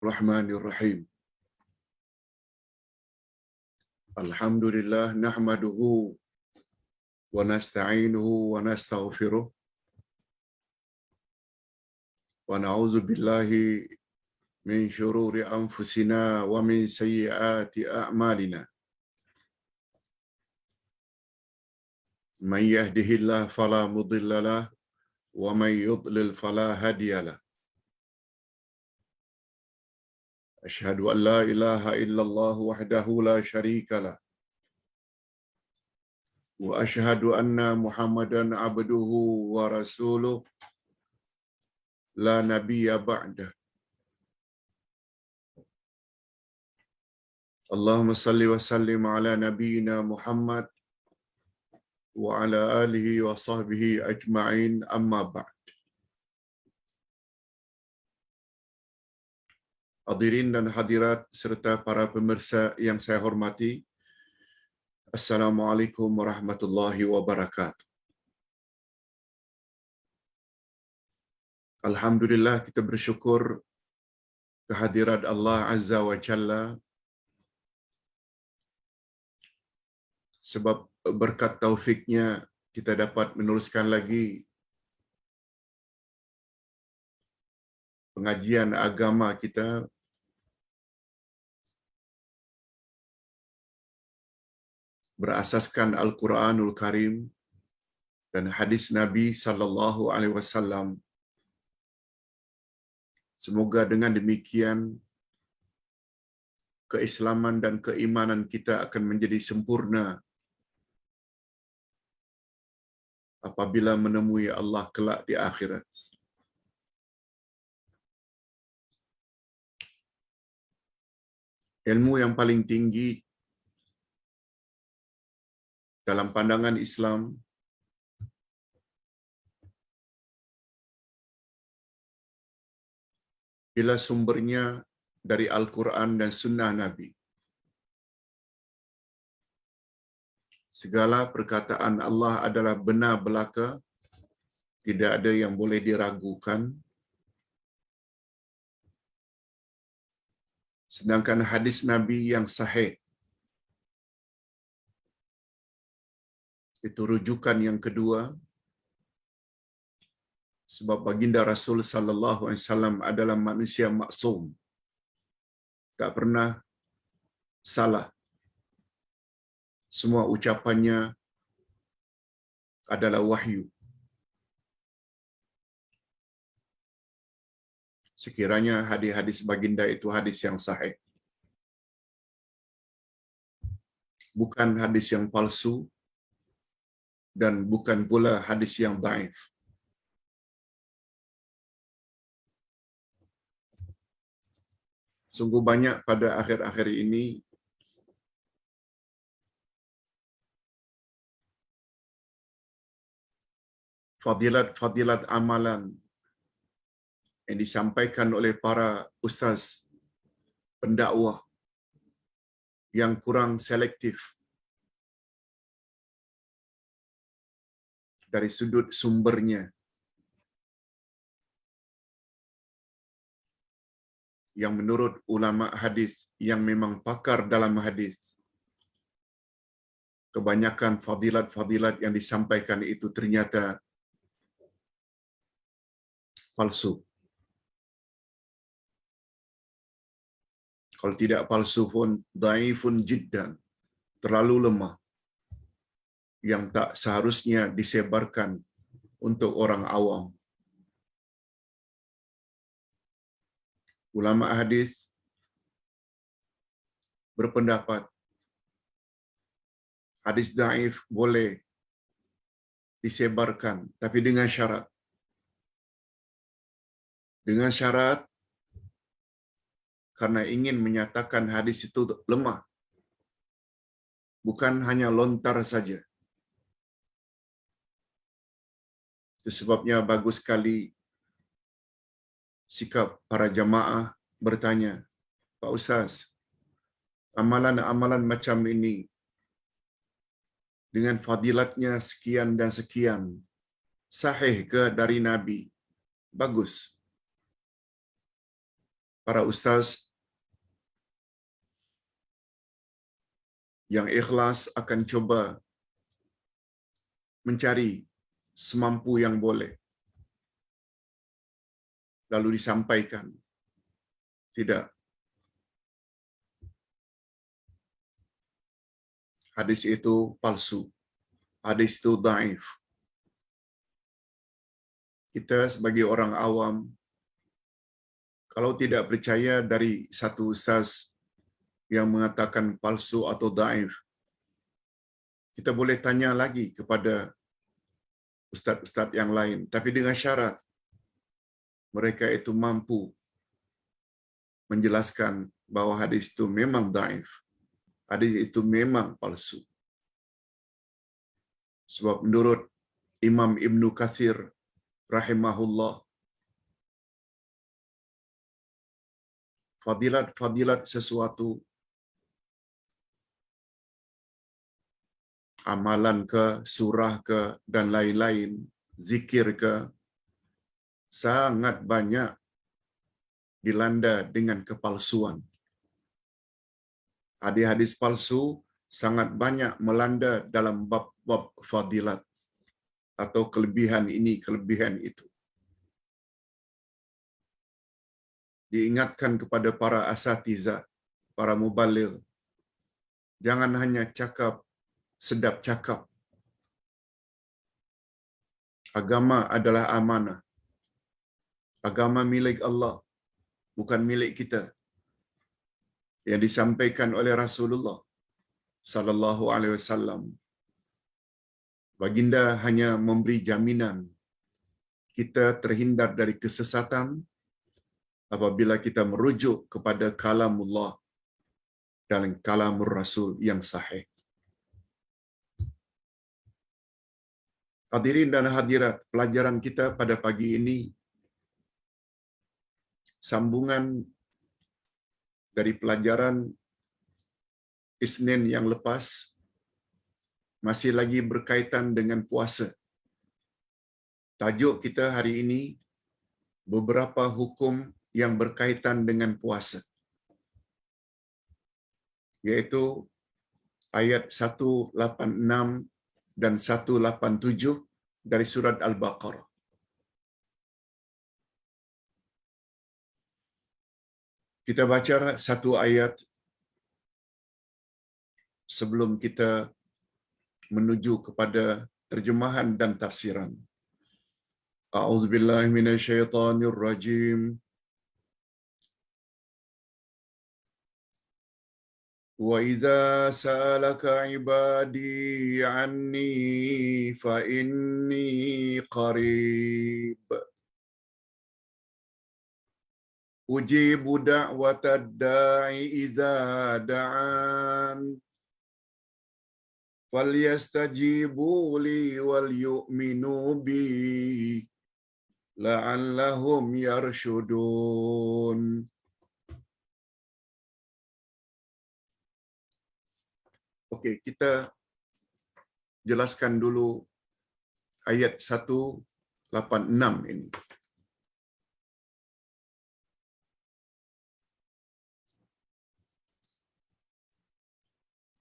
Bismillahirrahmanirrahim. Alhamdulillah nahmaduhu wa nasta'inuhu wa nastaghfiruh wa na'udzu billahi min syururi anfusina wa min sayyiati a'malina. Man yahdihillahu fala mudilla lahu wa man yudlil fala hadiya lahu. Asyhadu an la ilaha illallah wahdahu la syarika lah. Wa asyhadu anna Muhammadan abduhu wa rasuluh la nabiyya ba'dah. Allahumma salli wa sallim ala nabiyyina Muhammad wa ala alihi wa sahbihi ajma'in, amma ba'd. Hadirin dan hadirat serta para pemirsa yang saya hormati, Assalamualaikum warahmatullahi wabarakatuh. Alhamdulillah, kita bersyukur kehadirat Allah Azza wa Jalla, sebab berkat taufiknya kita dapat meneruskan lagi pengajian agama kita berasaskan Al-Quranul Karim dan hadis Nabi sallallahu alaihi wasallam. Semoga dengan demikian keislaman dan keimanan kita akan menjadi sempurna apabila menemui Allah kelak di akhirat. Ilmu yang paling tinggi dalam pandangan Islam bila sumbernya dari Al-Quran dan Sunnah Nabi. Segala perkataan Allah adalah benar belaka, tidak ada yang boleh diragukan. Sedangkan hadis Nabi yang sahih, itu rujukan yang kedua, sebab baginda Rasul sallallahu alaihi wasallam adalah manusia maksum, tak pernah salah. Semua ucapannya adalah wahyu. Sekiranya hadis-hadis baginda itu hadis yang sahih, bukan hadis yang palsu dan bukan pula hadis yang dhaif. Sungguh banyak pada akhir-akhir ini fadilat-fadilat amalan yang disampaikan oleh para ustaz pendakwah yang kurang selektif dari sudut sumbernya, yang menurut ulama hadis yang memang pakar dalam hadis, kebanyakan fadilat-fadilat yang disampaikan itu ternyata palsu. Kalau tidak palsu pun dhaifun jiddan, terlalu lemah, yang tak seharusnya disebarkan untuk orang awam. Ulama hadis berpendapat hadis dhaif boleh disebarkan, tapi dengan syarat. Dengan syarat karena ingin menyatakan hadis itu lemah, bukan hanya lontar saja. Itu sebabnya bagus sekali sikap para jamaah bertanya, Pak Ustaz, amalan-amalan macam ini dengan fadilatnya sekian dan sekian, sahih ke dari Nabi? Bagus. para ustaz yang ikhlas akan coba mencari semampu yang boleh, lalu disampaikan. Tidak. Hadis itu palsu. Hadis itu dhaif. Kita sebagai orang awam, kalau tidak percaya dari satu ustaz yang mengatakan palsu atau dhaif, kita boleh tanya lagi kepada ustaz-ustaz yang lain. Tapi dengan syarat, mereka itu mampu menjelaskan bahwa hadis itu memang dhaif. Hadis itu memang palsu. Sebab menurut Imam Ibn Katsir rahimahullah, fadilat sesuatu, amalan ke, surah ke, dan lain-lain, zikir ke, sangat banyak dilanda dengan kepalsuan. Hadis-hadis palsu sangat banyak melanda dalam bab-bab fadilat atau kelebihan ini, kelebihan itu. Diingatkan kepada para asatizah, para mubaligh, jangan hanya cakap sedap cakap. Agama adalah amanah. Agama milik Allah, bukan milik kita. Yang disampaikan oleh Rasulullah sallallahu alaihi wasallam, baginda hanya memberi jaminan kita terhindar dari kesesatan apabila kita merujuk kepada kalamullah dan kalamur Rasul yang sahih. Hadirin dan hadirat, pelajaran kita pada pagi ini sambungan dari pelajaran Isnin yang lepas, masih lagi berkaitan dengan puasa. Tajuk kita hari ini, beberapa hukum yang berkaitan dengan puasa, yaitu ayat 186 dan 187 dari surat Al-Baqarah. Kita baca satu ayat sebelum kita menuju kepada terjemahan dan tafsiran. A'udzubillahi minasyaitonir rajim. Wa idza sa'alaka 'ibadi 'anni fa inni qarib. Ujibu da'watad da'i idza da'an. Falyastajibu li wal yu'minu bi la'allahum yarshudun. Okey, kita jelaskan dulu ayat 186 ini.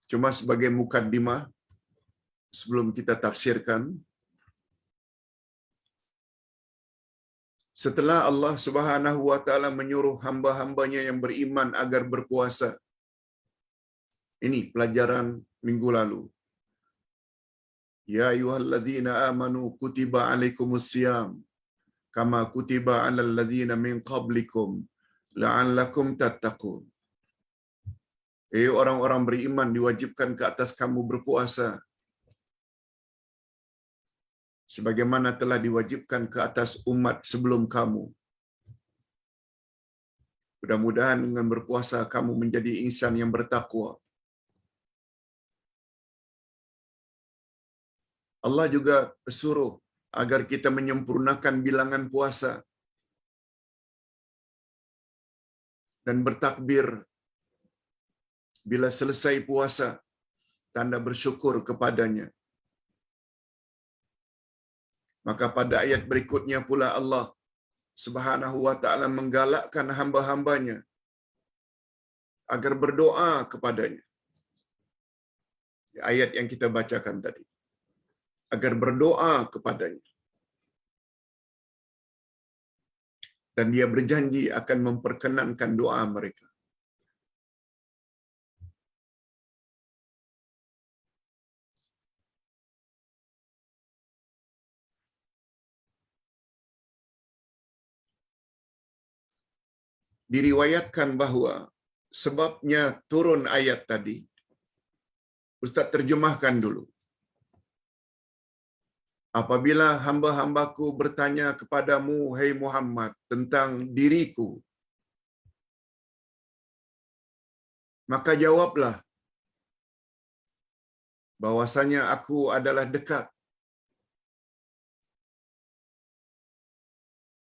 Cuma sebagai mukaddimah sebelum kita tafsirkan, setelah Allah Subhanahu wa taala menyuruh hamba-hambanya yang beriman agar berpuasa. Ini pelajaran minggu lalu. Ya ayyuhalladzina amanu kutiba alaikumusiyam kama kutiba alal ladzina min qablikum la'allakum tattaqun. Orang-orang beriman, diwajibkan ke atas kamu berpuasa sebagaimana telah diwajibkan ke atas umat sebelum kamu. Mudah-mudahan dengan berpuasa kamu menjadi insan yang bertakwa. Allah juga suruh agar kita menyempurnakan bilangan puasa dan bertakbir bila selesai puasa, tanda bersyukur kepadanya. Maka pada ayat berikutnya pula Allah Subhanahu wa taala menggalakkan hamba-hambanya agar berdoa kepadanya. Ayat yang kita bacakan tadi. Agar berdoa kepadanya. Dan dia berjanji akan memperkenankan doa mereka. Diriwayatkan bahwa sebabnya turun ayat tadi, Ustaz terjemahkan dulu. Apabila hamba-hambaku bertanya kepadamu, hai Muhammad, tentang diriku, maka jawablah bahwasanya aku adalah dekat.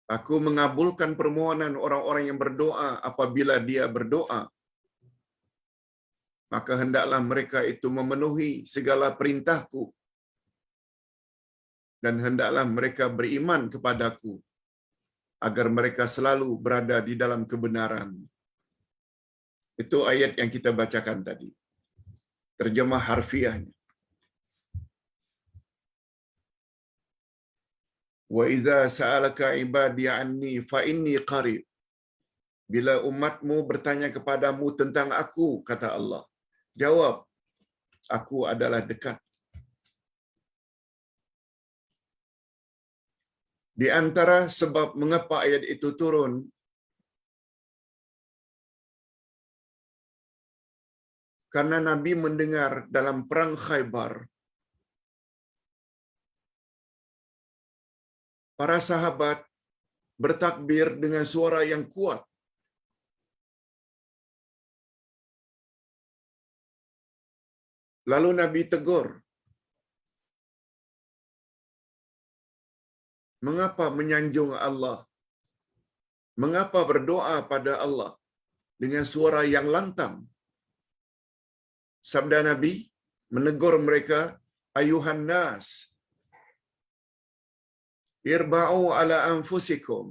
Aku mengabulkan permohonan orang-orang yang berdoa apabila dia berdoa. Maka hendaklah mereka itu memenuhi segala perintahku. Dan hendaklah mereka beriman kepadaku agar mereka selalu berada di dalam kebenaran. Itu ayat yang kita bacakan tadi. Terjemah harfiahnya. Wa idza sa'alaka ibadi anni fa inni qarib. Bila umatmu bertanya kepadamu tentang aku, kata Allah, jawab, aku adalah dekat. Di antara sebab mengapa ayat itu turun, karena Nabi mendengar dalam perang Khaybar, para sahabat bertakbir dengan suara yang kuat. Lalu Nabi tegur, mengapa menyanjung Allah? Mengapa berdoa pada Allah dengan suara yang lantang? Sabda Nabi menegur mereka, ayuhan nas, irba'u ala anfusikum,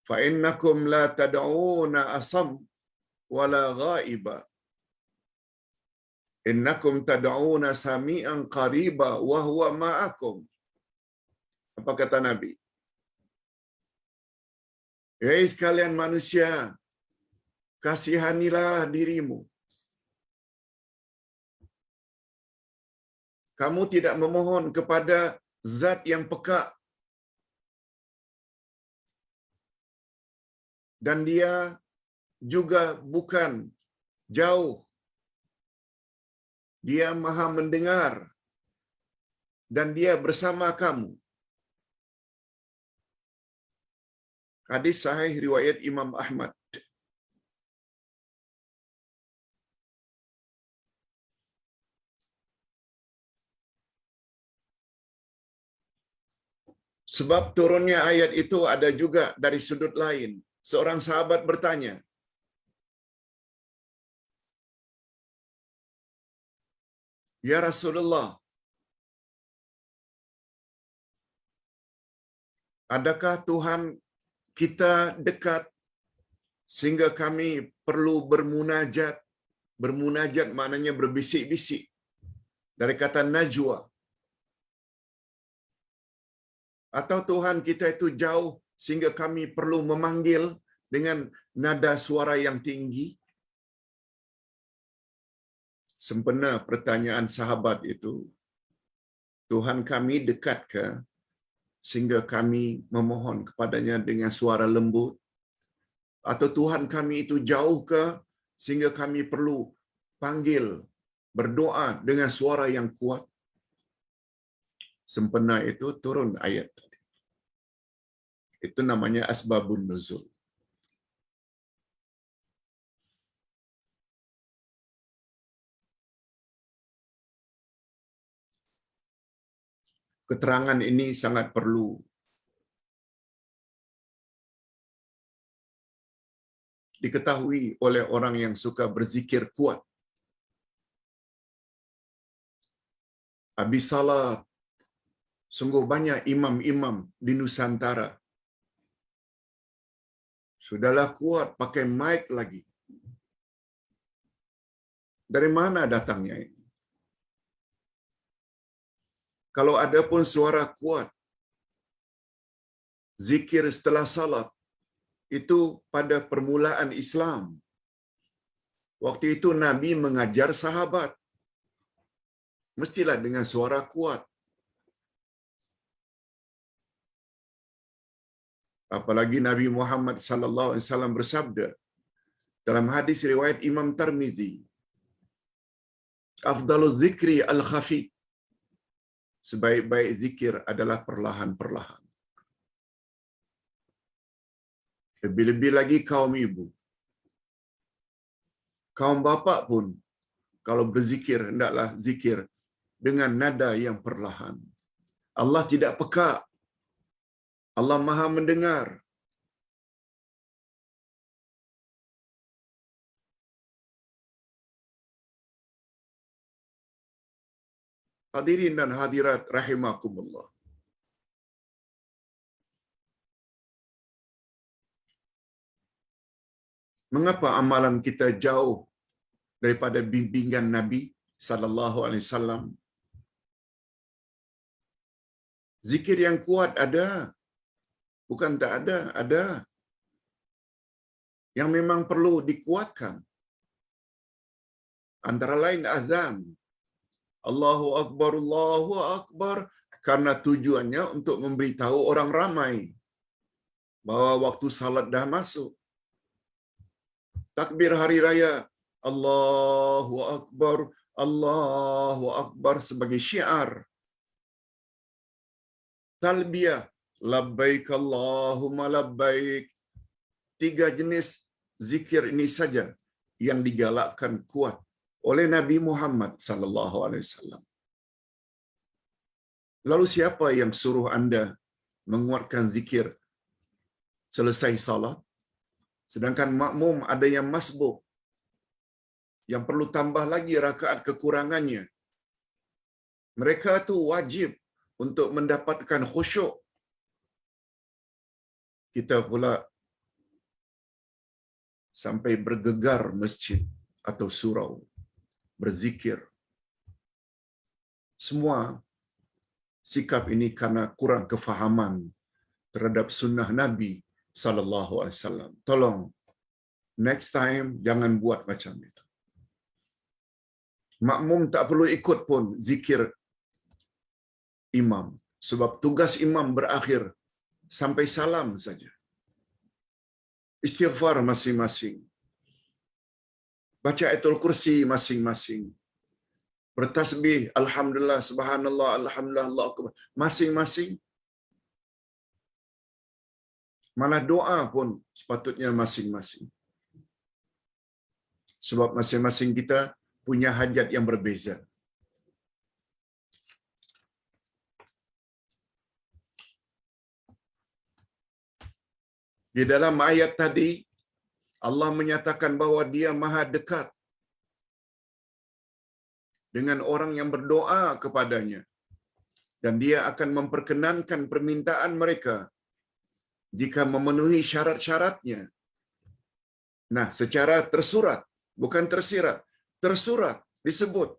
fa innakum la tad'una asam wala ghaiba. Innakum tad'una sami'an qariba wa huwa ma'akum. Apa kata Nabi? Hei sekalian manusia, kasihanilah dirimu. Kamu tidak memohon kepada zat yang peka dan dia juga bukan jauh. Dia maha mendengar dan dia bersama kamu. Hadis sahih riwayat Imam Ahmad. Sebab turunnya ayat itu ada juga dari sudut lain. Seorang sahabat bertanya, ya Rasulullah, adakah Tuhan kita dekat sehingga kami perlu bermunajat? Bermunajat maknanya berbisik-bisik. Dari kata najwa. Atau Tuhan kita itu jauh sehingga kami perlu memanggil dengan nada suara yang tinggi? Sempena pertanyaan sahabat itu, Tuhan kami dekat ke sehingga kami memohon kepadanya dengan suara lembut? Atau Tuhan kami itu jauh ke sehingga kami perlu panggil, berdoa dengan suara yang kuat? Sempena itu turun ayat tadi. Itu namanya asbabun nuzul. Keterangan ini sangat perlu diketahui oleh orang yang suka berzikir kuat. Habis salat, sungguh banyak imam-imam di Nusantara. Sudahlah kuat pakai mic lagi. Dari mana datangnya ini? Kalau ada pun suara kuat, zikir setelah salat, itu pada permulaan Islam. Waktu itu Nabi mengajar sahabat, mestilah dengan suara kuat. Apalagi Nabi Muhammad sallallahu alaihi wasallam bersabda dalam hadis riwayat Imam Tirmizi, "Afdaluz zikri al-khafi." Sebaik-baik zikir adalah perlahan-perlahan. Lebih-lebih lagi kaum ibu. Kaum bapa pun kalau berzikir hendaklah zikir dengan nada yang perlahan. Allah tidak peka. Allah Maha mendengar. Hadirin dan hadirat rahimakumullah. Mengapa amalan kita jauh daripada bimbingan Nabi sallallahu alaihi wasallam? Zikir yang kuat ada, bukan tak ada, ada. Yang memang perlu dikuatkan. Antara lain azan. Allahu Akbar, Allahu Akbar. Karena tujuannya untuk memberitahu orang ramai bahwa waktu salat dah masuk. Takbir hari raya, Allahu Akbar, Allahu Akbar sebagai syiar. Talbiyah, labbaik Allahumma labbaik. 3 jenis zikir ini saja yang digalakkan kuat oleh Nabi Muhammad sallallahu alaihi wasallam. Lalu siapa yang suruh anda menguatkan zikir selesai salat? Sedangkan makmum ada yang masbuk, yang perlu tambah lagi rakaat kekurangannya. Mereka tu wajib untuk mendapatkan khusyuk. Kita pula sampai bergegar masjid atau surau, berzikir. Semua sikap ini karena kurang kefahaman terhadap sunnah Nabi sallallahu alaihi wasallam. Tolong next time jangan buat macam itu. Makmum tak perlu ikut pun zikir imam, sebab tugas imam berakhir sampai salam saja. Istighfar masing-masing. Baca ayatul kursi masing-masing. Bertasbih alhamdulillah subhanallah alhamdulillah Allahu akbar masing-masing. Malah doa pun sepatutnya masing-masing. Sebab masing-masing kita punya hajat yang berbeza. Di dalam ayat tadi, Allah menyatakan bahwa Dia Maha dekat dengan orang yang berdoa kepadanya. Dan Dia akan memperkenankan permintaan mereka jika memenuhi syarat-syaratnya. Nah, secara tersurat, bukan tersirat, tersurat disebut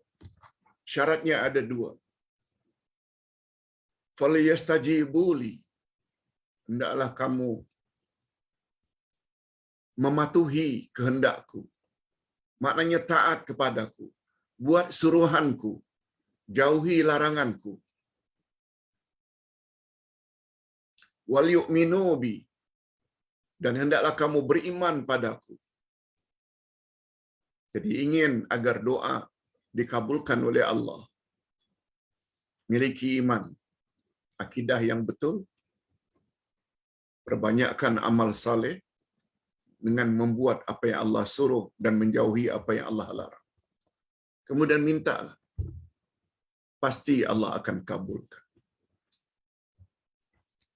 syaratnya ada 2. Falyastajibu li, hendaklah kamu mematuhi kehendakku. Maknanya taat kepadaku, buat suruhanku, jauhi laranganku. Wal yu'minu bi, dan hendaklah kamu beriman padaku. Jadi ingin agar doa dikabulkan oleh Allah, miliki iman, akidah yang betul, perbanyakkan amal saleh dengan membuat apa yang Allah suruh dan menjauhi apa yang Allah larang. Kemudian mintalah, pasti Allah akan kabulkan.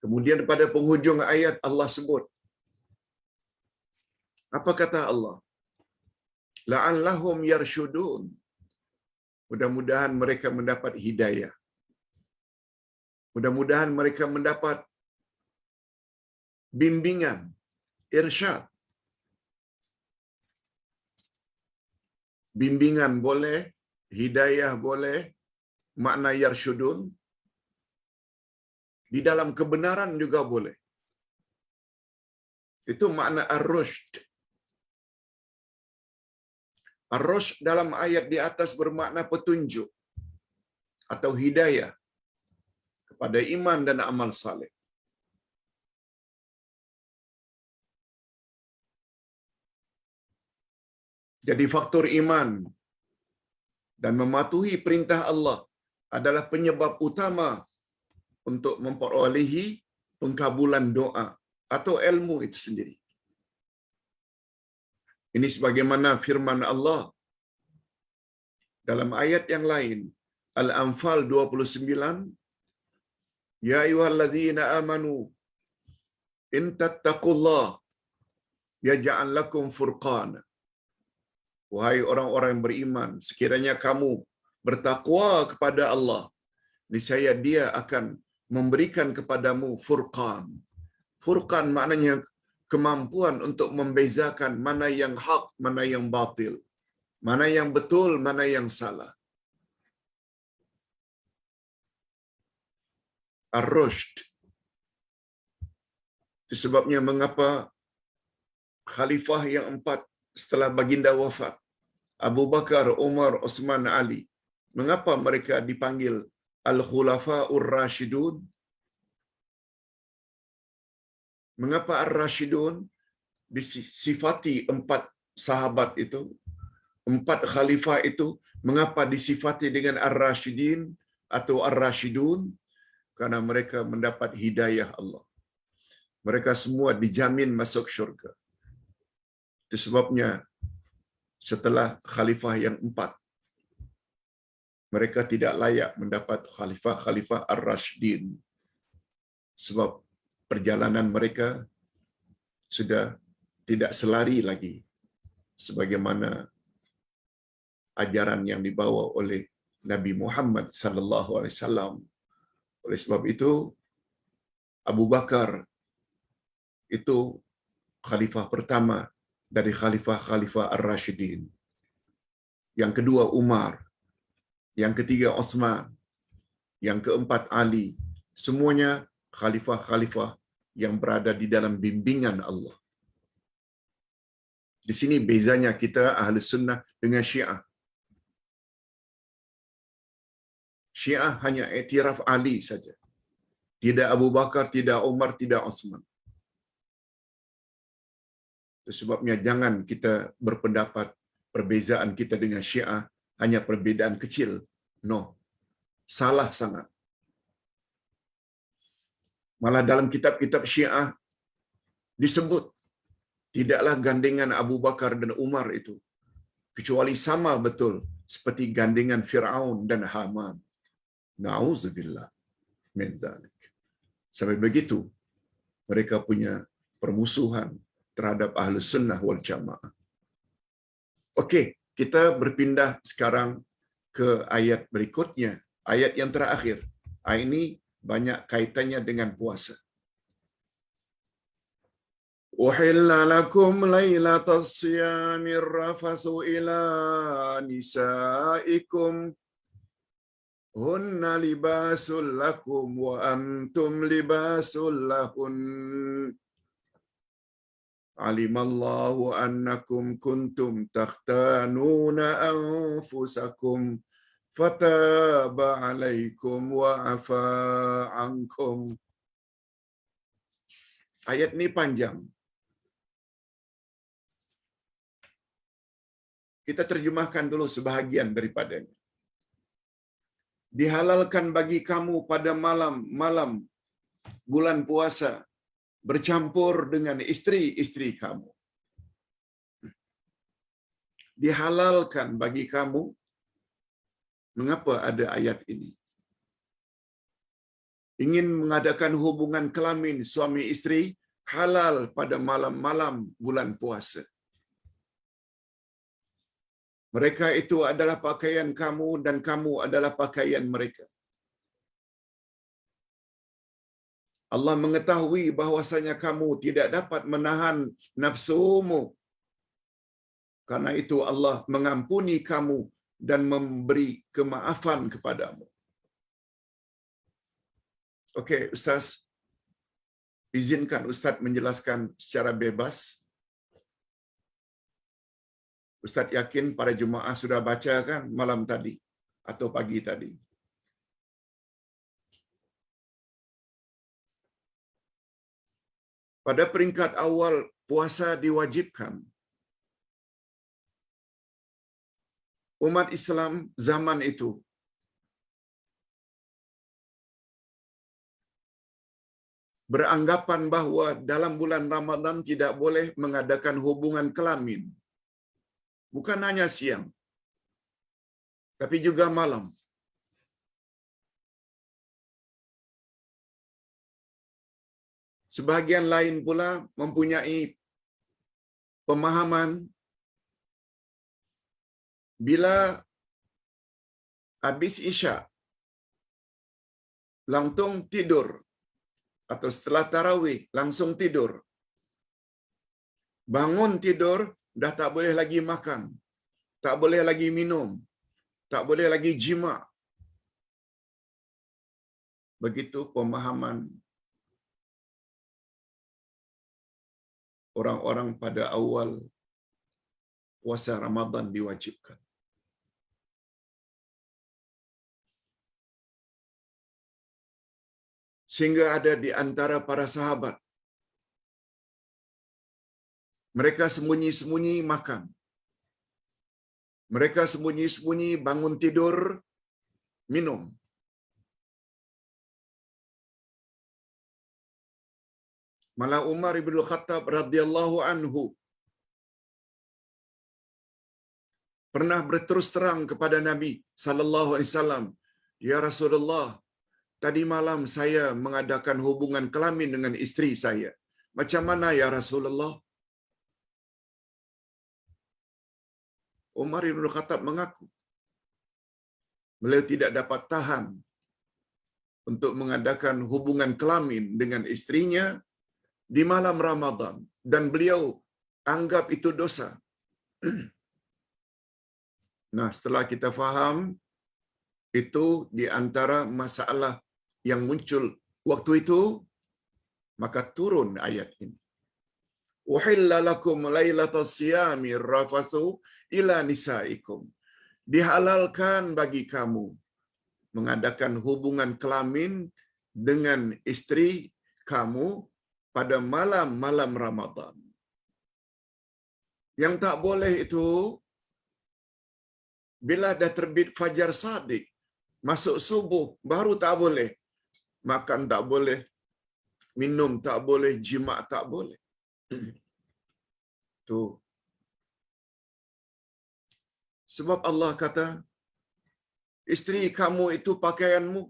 Kemudian pada penghujung ayat Allah sebut, apa kata Allah? La'allahum yarshudun. Mudah-mudahan mereka mendapat hidayah. Mudah-mudahan mereka mendapat bimbingan, irsyad. bimbingan boleh, hidayah boleh, makna yarsyudun, di dalam kebenaran juga boleh. Itu makna ar-rusyd. Ar-rusyd dalam ayat di atas bermakna petunjuk atau hidayah kepada iman dan amal saleh. Jadi faktor iman dan mematuhi perintah Allah adalah penyebab utama untuk memperolehi pengkabulan doa atau ilmu itu sendiri. Ini sebagaimana firman Allah dalam ayat yang lain, Al-Anfal 29, Ya ayyuhalladzina amanu in tattaqullah yaj'al lakum furqana. Wahai orang-orang yang beriman, sekiranya kamu bertakwa kepada Allah, niscaya Dia akan memberikan kepadamu furqan. Furqan maknanya kemampuan untuk membezakan mana yang hak, mana yang batil, mana yang betul, mana yang salah. Ar-Rushd. Itu sebabnya mengapa khalifah yang 4 setelah baginda wafat, Abu Bakar, Umar, Uthman, Ali, mengapa mereka dipanggil Al-Khulafa'ur Rashidun? Mengapa Ar-Rashidun disifati 4 sahabat itu, 4 khalifah itu, mengapa disifati dengan Ar-Rashidin atau Ar-Rashidun? Karena mereka mendapat hidayah Allah. Mereka semua dijamin masuk syurga. Itu sebabnya setelah khalifah yang 4, mereka tidak layak mendapat khalifah Ar-Rashidin. Sebab perjalanan mereka sudah tidak selari lagi sebagaimana ajaran yang dibawa oleh Nabi Muhammad sallallahu alaihi wasallam. Oleh sebab itu Abu Bakar itu khalifah pertama dari khalifah Ar-Rashidin. Yang kedua Umar, yang ketiga Uthman, yang keempat Ali. Semuanya khalifah-khalifah yang berada di dalam bimbingan Allah. Di sini bezanya kita Ahli Sunnah dengan Syiah. Syiah hanya iktiraf Ali saja. Tidak Abu Bakar, tidak Umar, tidak Uthman. Sebabnya jangan kita berpendapat perbezaan kita dengan Syiah hanya perbezaan kecil. No. Salah sangat. Malah dalam kitab-kitab Syiah disebut tidaklah gandengan Abu Bakar dan Umar itu kecuali sama betul seperti gandengan Fir'aun dan Haman. Na'udzubillah min dzalik. Sampai begitu mereka punya permusuhan terhadap Ahlus Sunnah wal Jamaah. Okey, kita berpindah sekarang ke ayat berikutnya, ayat yang terakhir. Ayat ini banyak kaitannya dengan puasa. Uhilla lakum lailatas siyamir rafasu ila nisaikum hunna libasul lakum wa antum libasul lahun. Alimallahu annakum kuntum takhtanuna anfusakum fataba alaikum wa afa ankum. Ayat ini panjang. Kita terjemahkan dulu sebahagian daripadanya. Dihalalkan bagi kamu pada malam bulan puasa bercampur dengan istri-istri kamu. Dihalalkan bagi kamu. Mengapa ada ayat ini? Ingin mengadakan hubungan kelamin suami istri halal pada malam-malam bulan puasa. Mereka itu adalah pakaian kamu dan kamu adalah pakaian mereka. Allah mengetahui bahwasanya kamu tidak dapat menahan nafsumu Karena itu Allah mengampuni kamu dan memberi kemaafan kepadamu. Okey, Ustaz, izinkan Ustaz menjelaskan secara bebas. Ustaz yakin para jemaah sudah baca kan malam tadi atau pagi tadi. Pada peringkat awal puasa diwajibkan. Umat Islam zaman itu beranggapan bahawa dalam bulan Ramadan tidak boleh mengadakan hubungan kelamin. Bukan hanya siang, tapi juga malam. Sebahagian lain pula mempunyai pemahaman bila habis Isya langsung tidur atau setelah tarawih langsung tidur. Bangun tidur dah tak boleh lagi makan, tak boleh lagi minum, tak boleh lagi jima. Begitu pemahaman orang-orang pada awal puasa Ramadan diwajibkan. Sehingga ada di antara para sahabat, mereka sembunyi-sembunyi makan. Mereka sembunyi-sembunyi bangun tidur, minum. Malah Umar ibn Khattab radhiyallahu anhu pernah berterus terang kepada Nabi sallallahu alaihi wasallam, "Ya Rasulullah, tadi malam saya mengadakan hubungan kelamin dengan isteri saya. Macam mana ya Rasulullah?" Umar ibn Khattab mengaku beliau tidak dapat tahan untuk mengadakan hubungan kelamin dengan istrinya di malam Ramadan dan beliau anggap itu dosa. Nah, setelah kita faham itu di antara masalah yang muncul waktu itu, maka turun ayat ini. Uhilla lakum lailatas siyami rafathu ila nisaikum. Dihalalkan bagi kamu mengadakan hubungan kelamin dengan istri kamu pada malam-malam Ramadan. Yang tak boleh itu bila dah terbit fajar shadiq, masuk subuh, baru tak boleh. Makan tak boleh, minum tak boleh, jima' tak boleh. Tu. Sebab Allah kata, isteri kamu itu pakaianmu.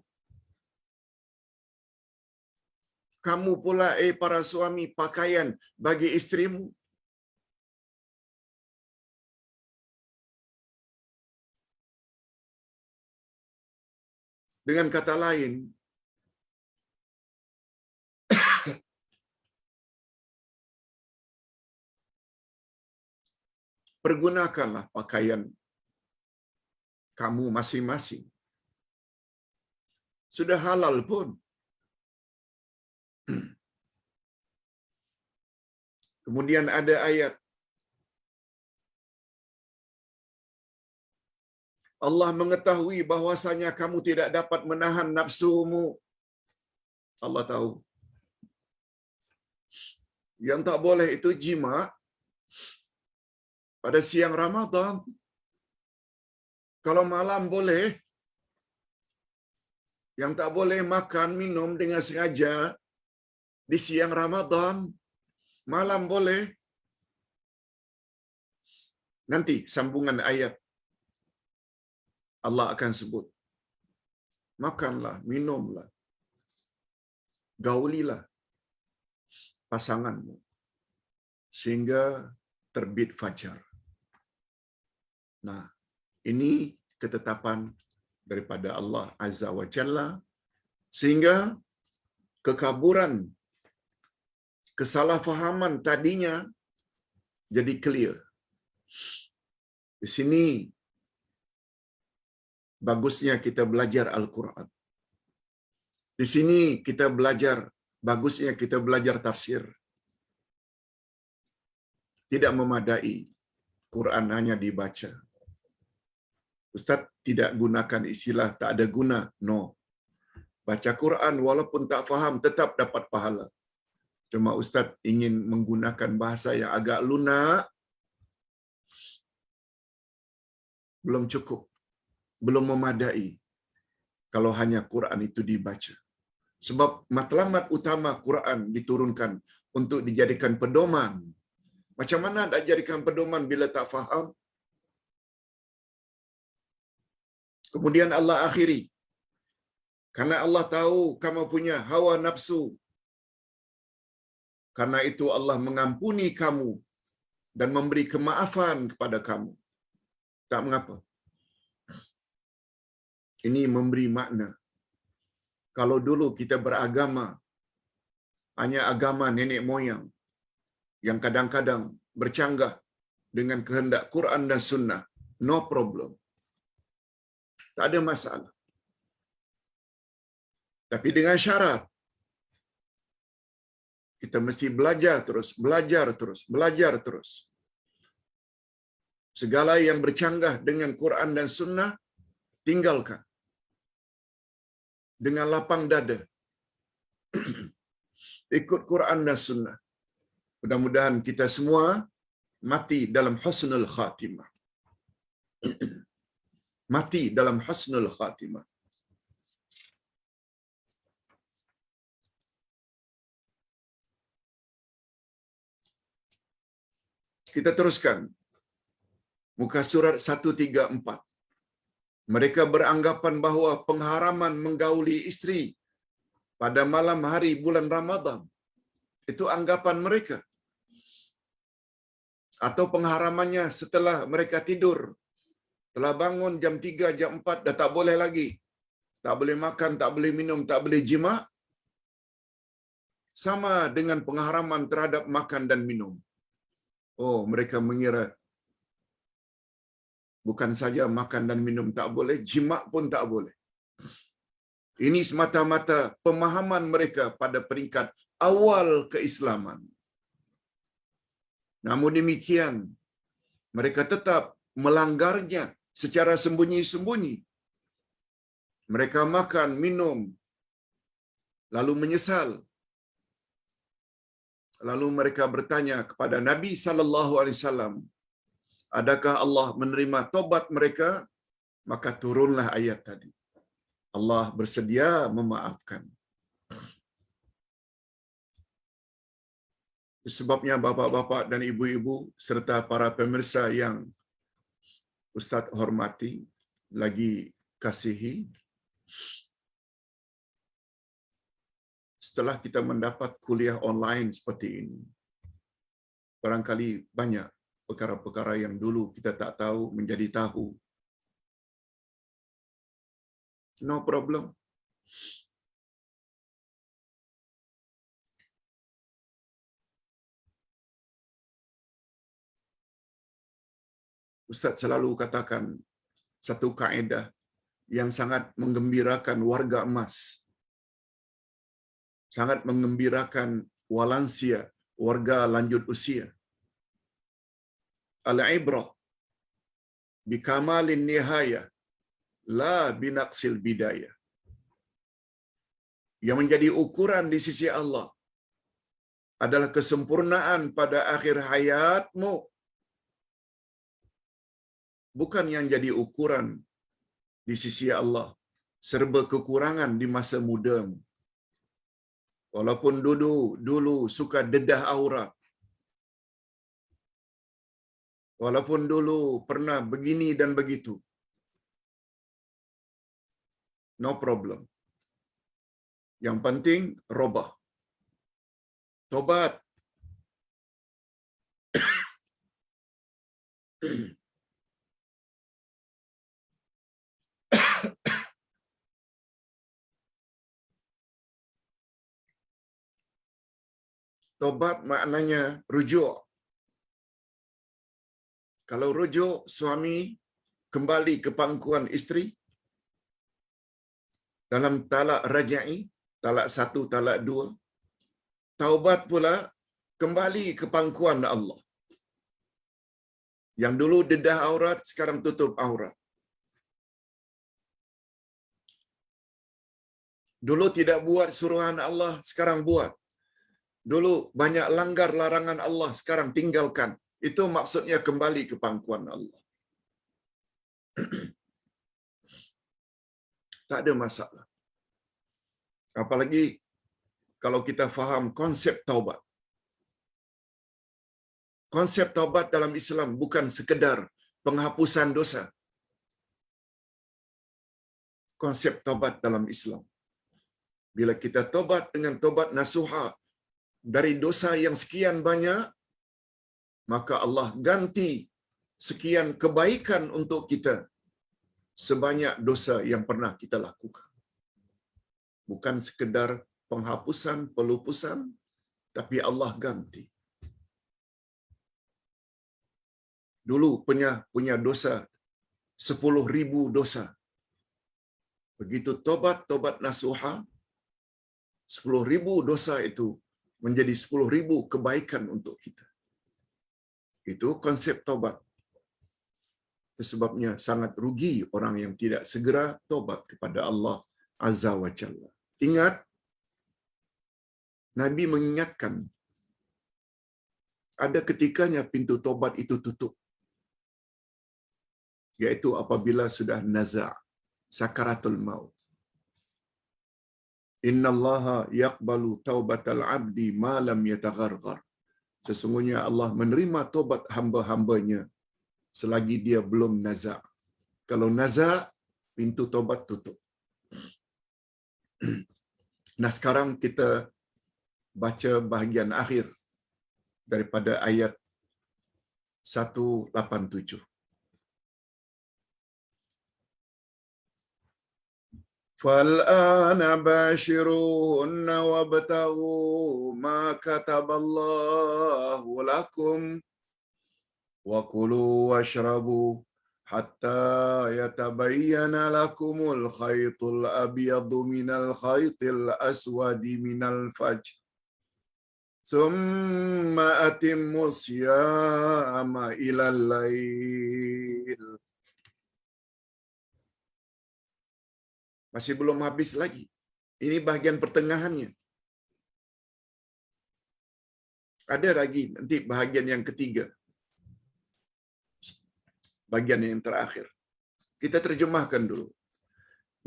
Kamu pula, para suami, pakaian bagi isterimu. Dengan kata lain, pergunakanlah pakaian kamu masing-masing. Sudah halal pun. Kemudian ada ayat Allah mengetahui bahwasanya kamu tidak dapat menahan nafsumu. Allah tahu. Yang tak boleh itu jima pada siang Ramadan. Kalau malam boleh. Yang tak boleh makan, minum dengan sengaja di siang Ramadan. Malam boleh. Nanti sambungan ayat Allah akan sebut. Makanlah, minumlah. Gaulilah pasanganmu sehingga terbit fajar. Nah, ini ketetapan daripada Allah Azza wa Jalla sehingga kekaburan, kesalahfahaman tadinya jadi clear. Di sini bagusnya kita belajar Al-Quran. Di sini kita belajar, bagusnya kita belajar tafsir. Tidak memadai Quran hanya dibaca. Ustaz tidak gunakan istilah tak ada guna. No. Baca Quran walaupun tak faham tetap dapat pahala. Cuma Ustaz ingin menggunakan bahasa yang agak lunak, belum cukup, belum memadai kalau hanya Quran itu dibaca. Sebab matlamat utama Quran diturunkan untuk dijadikan pedoman. Macam mana nak jadikan pedoman bila tak faham? Kemudian Allah akhiri. Karena Allah tahu kamu punya hawa nafsu. Karena itu Allah mengampuni kamu dan memberi kemaafan kepada kamu. Tak mengapa. Ini memberi makna. Kalau dulu kita beragama, hanya agama nenek moyang yang kadang-kadang bercanggah dengan kehendak Quran dan Sunnah, no problem. Tak ada masalah. Tapi dengan syarat, kita mesti belajar terus, belajar terus, belajar terus. Segala yang bercanggah dengan Quran dan Sunnah, tinggalkan. Dengan lapang dada. Ikut Quran dan Sunnah. Mudah-mudahan kita semua mati dalam husnul khatimah. Mati dalam husnul khatimah. Kita teruskan. Muka surat 134. Mereka beranggapan bahawa pengharaman menggauli isteri pada malam hari bulan Ramadan itu anggapan mereka. Atau pengharamannya setelah mereka tidur. Telah bangun jam 3, jam 4 dah tak boleh lagi. Tak boleh makan, tak boleh minum, tak boleh jima. Sama dengan pengharaman terhadap makan dan minum. Oh, mereka mengira bukan saja makan dan minum tak boleh, jima pun tak boleh. Ini semata-mata pemahaman mereka pada peringkat awal keislaman. Namun demikian, mereka tetap melanggarnya secara sembunyi-sembunyi. Mereka makan, minum, lalu menyesal. Lalu mereka bertanya kepada Nabi sallallahu alaihi wasallam, adakah Allah menerima tobat mereka? Maka turunlah ayat tadi. Allah bersedia memaafkan. Sebabnya bapak-bapak dan ibu-ibu serta para pemirsa yang Ustaz hormati, lagi kasihi, setelah kita mendapat kuliah online seperti ini, barangkali banyak perkara-perkara yang dulu kita tak tahu menjadi tahu. No problem. Ustaz selalu katakan satu kaedah yang sangat menggembirakan warga emas. Sangat menggembirakan walansia, warga lanjut usia. Al-ibrah bikamalin nihayah la binaqsil bidayah. Yang menjadi ukuran di sisi Allah adalah kesempurnaan pada akhir hayatmu. Bukan yang jadi ukuran di sisi Allah serba kekurangan di masa mudamu. Walaupun dulu suka dedah aurat. Walaupun dulu pernah begini dan begitu. No problem. Yang penting robah. Tobat. Tobat maknanya rujuk. Kalau rujuk suami kembali ke pangkuan isteri dalam talak rajai, talak 1, talak 2, taubat pula kembali ke pangkuan Allah. Yang dulu dedah aurat, sekarang tutup aurat. Dulu tidak buat suruhan Allah, sekarang buat. Dulu banyak langgar larangan Allah, sekarang tinggalkan. Itu maksudnya kembali ke pangkuan Allah. Tak ada masalah. Apalagi kalau kita faham konsep taubat. Konsep taubat dalam Islam bukan sekedar penghapusan dosa. Konsep taubat dalam Islam, bila kita taubat dengan taubat nasuha dari dosa yang sekian banyak, maka Allah ganti sekian kebaikan untuk kita sebanyak dosa yang pernah kita lakukan. Bukan sekedar penghapusan, pelupusan, tapi Allah ganti. Dulu punya dosa 10,000 dosa. Begitu tobat nasuha, 10,000 dosa itu menjadi 10,000 kebaikan untuk kita. Itu konsep tobat. Sebabnya sangat rugi orang yang tidak segera tobat kepada Allah Azza wa Jalla. Ingat, Nabi mengingatkan, ada ketikanya pintu tobat itu tutup. Yaitu apabila sudah naza' sakaratul maut. Innallaha yaqbalu taubatal abdi ma lam yatagharghar. Sesungguhnya Allah menerima tobat hamba-hambanya selagi dia belum naza'. Kalau naza', pintu tobat tutup. Nah, sekarang kita baca bahagian akhir daripada ayat 187. فَالْآنَ بَاشِرُوهُنَّ وَابْتَغُوا مَا كَتَبَ اللَّهُ لَكُمْ وَكُلُوا وَاشْرَبُوا حَتَّى يَتَبَيَّنَ لَكُمُ الْخَيْطُ الْأَبْيَضُ مِنَ الْخَيْطِ الْأَسْوَدِ مِنَ الْفَجْرِ ثُمَّ أَتِمُّوا الصِّيَامَ إِلَى اللَّيْلِ. Masih belum habis lagi. Ini bahagian pertengahannya. Ada lagi nanti bahagian yang ketiga. Bahagian yang terakhir. Kita terjemahkan dulu.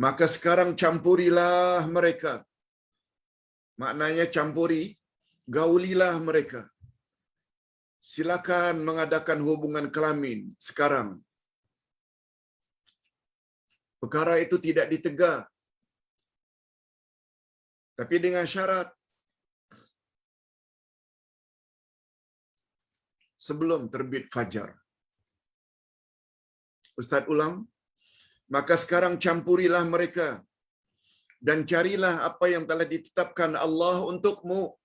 Maka sekarang campurilah mereka. Maknanya campuri, gaulilah mereka. Silakan mengadakan hubungan kelamin sekarang. Perkara itu tidak ditegar. Tapi dengan syarat sebelum terbit fajar. Ustaz ulang. Maka sekarang campurilah mereka dan carilah apa yang telah ditetapkan Allah untukmu.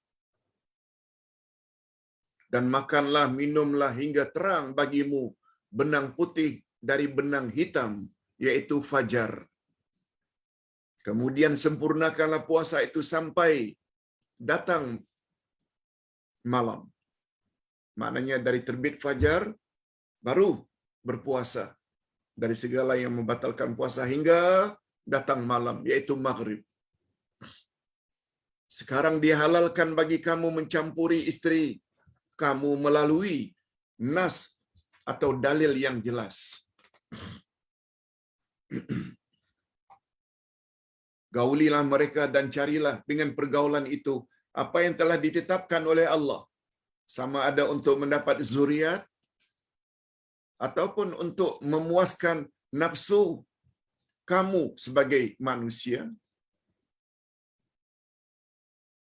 Dan makanlah, minumlah hingga terang bagimu benang putih dari benang hitam, yaitu fajar. Kemudian sempurnakanlah puasa itu sampai datang malam. Maknanya dari terbit fajar, baru berpuasa. Dari segala yang membatalkan puasa hingga datang malam, yaitu maghrib. Sekarang dihalalkan bagi kamu mencampuri istri kamu melalui nas atau dalil yang jelas. Gaulilah mereka dan carilah dengan pergaulan itu apa yang telah ditetapkan oleh Allah. Sama ada untuk mendapat zuriat ataupun untuk memuaskan nafsu kamu sebagai manusia.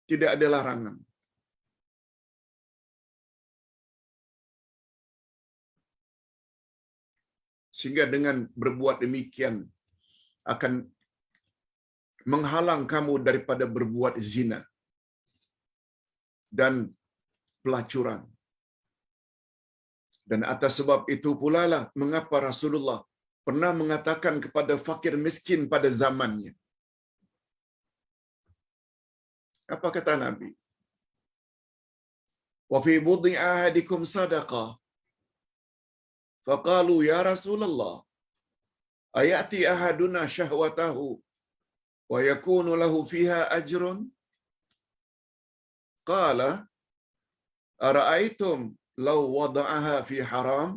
Tidak ada larangan. Sehingga dengan berbuat demikian akan menghalang kamu daripada berbuat zina dan pelacuran Dan atas sebab itu pula lah mengapa Rasulullah pernah mengatakan kepada fakir miskin pada zamannya. Apa kata Nabi? Wa fi budhi ahadikum sadaqah. Faqalu ya Rasulullah, ayati ahaduna syahwatahu wa yakunu lahu fiha ajrun? Qala ara'aytum law wada'aha fi haram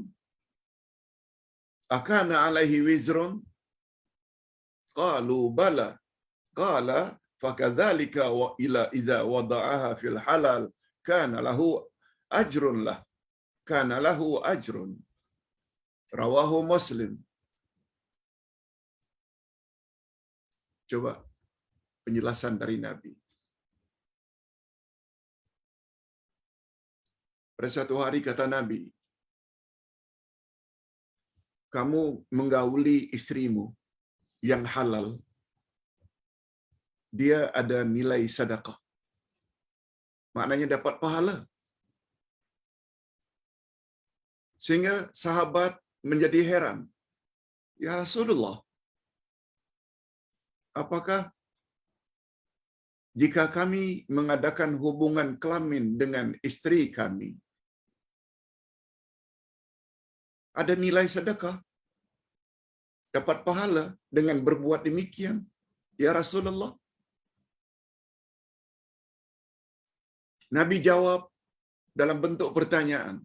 akana alaihi wizrun? Qalu bala. Qala fakadzalika wa ila idza wada'aha fil halal kana lahu ajrun lah. Kana lahu ajrun. Rawahu Muslim. Coba penjelasan dari Nabi. Pada satu hari kata Nabi, kamu menggauli istrimu yang halal, dia ada nilai sedekah. Maknanya dapat pahala. Sehingga sahabat menjadi heran. Ya Rasulullah, apakah jika kami mengadakan hubungan kelamin dengan istri kami, ada nilai sedekah? Dapat pahala dengan berbuat demikian? Ya Rasulullah. Nabi jawab dalam bentuk pertanyaan.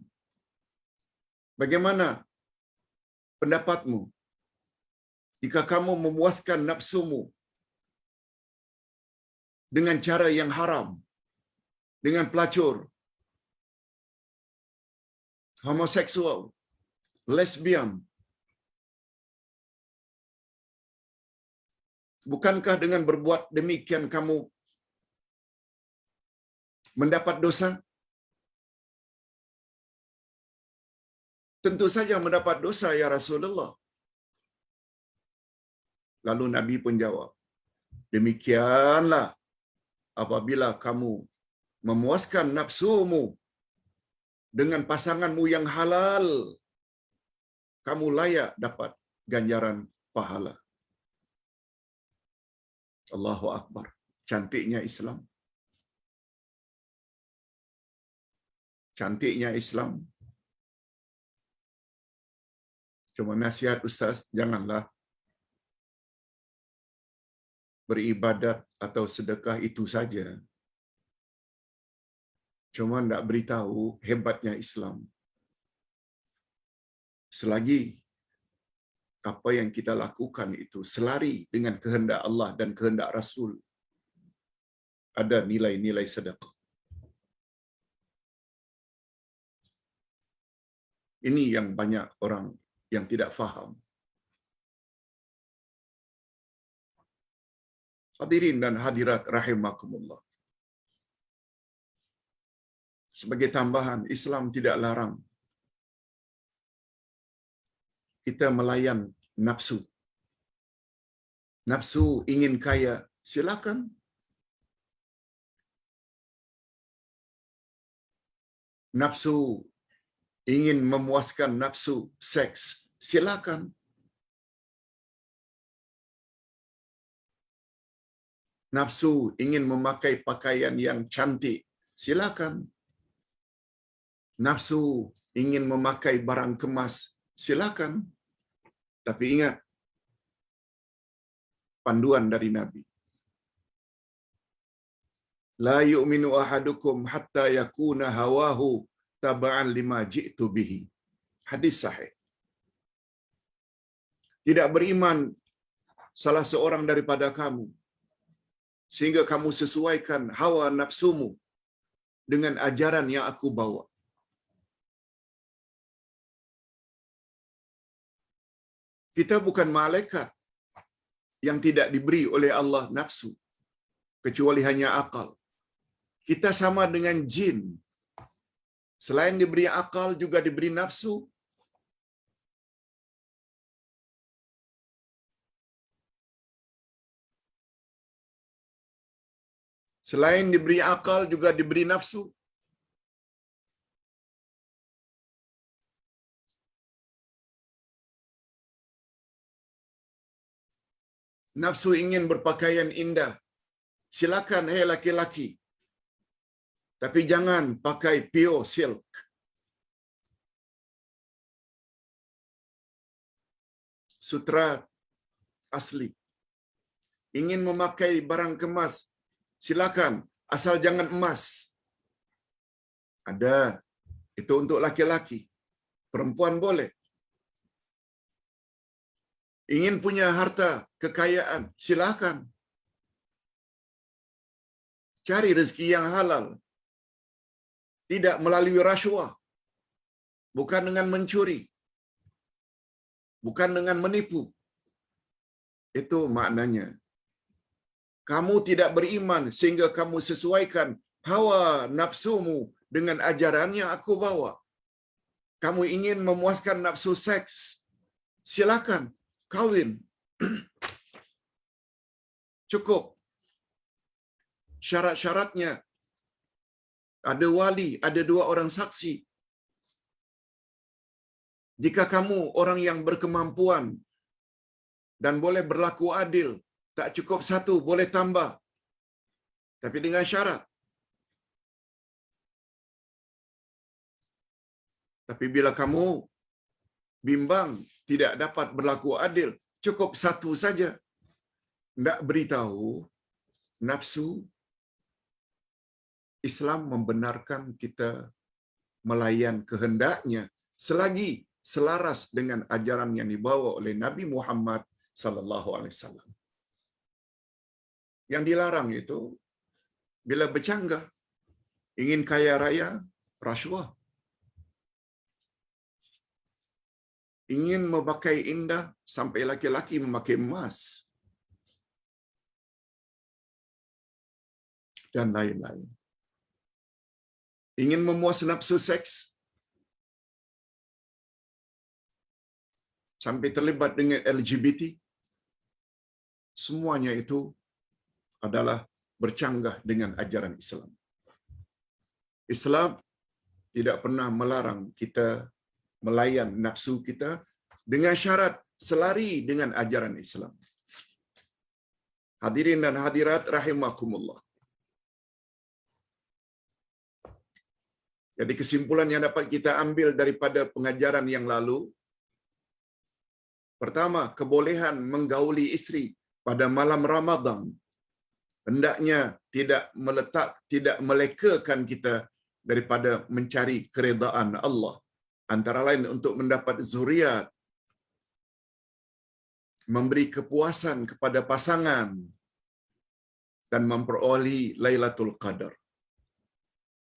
Bagaimana pendapatmu jika kamu memuaskan nafsumu dengan cara yang haram, dengan pelacur, homoseksual, lesbian? Bukankah dengan berbuat demikian kamu mendapat dosa? Tentu saja mendapat dosa, ya Rasulullah. Lalu Nabi pun jawab, demikianlah apabila kamu memuaskan nafsumu dengan pasanganmu yang halal, kamu layak dapat ganjaran pahala. Allahu Akbar. Cantiknya Islam. Cantiknya Islam. Cuma nasihat Ustaz, janganlah beribadat atau sedekah itu saja. Cuma tidak beritahu hebatnya Islam. Selagi apa yang kita lakukan itu selari dengan kehendak Allah dan kehendak Rasul, ada nilai-nilai sedekah. Ini yang banyak orang yang tidak faham. Hadirin dan hadirat rahimakumullah. Sebagai tambahan, Islam tidak larang kita melayan nafsu. Nafsu ingin kaya, silakan. Nafsu ingin memuaskan nafsu seks, silakan. Nafsu ingin memakai pakaian yang cantik, silakan. Nafsu ingin memakai barang kemas, silakan. Tapi ingat panduan dari Nabi. La yu'minu ahadukum hatta yakuna hawahu taba'an lima ji'tu bihi. Hadis sahih. Tidak beriman salah seorang daripada kamu sehingga kamu sesuaikan hawa nafsumu dengan ajaran yang aku bawa. Kita bukan malaikat yang tidak diberi oleh Allah nafsu, kecuali hanya akal. Kita sama dengan jin. Selain diberi akal, juga diberi nafsu. Selain diberi akal, juga diberi nafsu. nafsu ingin berpakaian indah, silakan hai laki-laki. Tapi jangan pakai pure silk. Sutra asli. Ingin memakai barang kemas, silakan, asal jangan emas. Ada, itu untuk laki-laki. Perempuan boleh. Ingin punya harta, kekayaan, silakan. Cari rezeki yang halal. Tidak melalui rasuah. Bukan dengan mencuri. Bukan dengan menipu. Itu maknanya. Kamu tidak beriman sehingga kamu sesuaikan hawa nafsumu dengan ajaran yang aku bawa. Kamu ingin memuaskan nafsu seks, silakan, kawin. Cukup. Syarat-syaratnya, ada wali, ada 2 orang saksi. Jika kamu orang yang berkemampuan dan boleh berlaku adil, tak cukup 1, boleh tambah. Tapi dengan syarat. Tapi bila kamu bimbang, tidak dapat berlaku adil, cukup 1 saja. Tidak beritahu, nafsu. Islam membenarkan kita melayan kehendaknya selagi selaras dengan ajaran yang dibawa oleh Nabi Muhammad sallallahu alaihi wasallam. Yang dilarang itu bila bercanggah, ingin kaya raya, rasuah. Ingin memakai indah, sampai laki-laki memakai emas. Dan lain-lain. Ingin memuas nafsu seks, sampai terlibat dengan LGBT, semuanya itu adalah bercanggah dengan ajaran Islam. Islam tidak pernah melarang kita melayan nafsu kita dengan syarat selari dengan ajaran Islam. Hadirin dan hadirat rahimakumullah. Jadi kesimpulan yang dapat kita ambil daripada pengajaran yang lalu, pertama, kebolehan menggauli isteri pada malam Ramadan hendaknya tidak melekakan kita daripada mencari keredaan Allah, antara lain untuk mendapat zuriat, memberi kepuasan kepada pasangan, dan memperolehi Lailatul Qadar.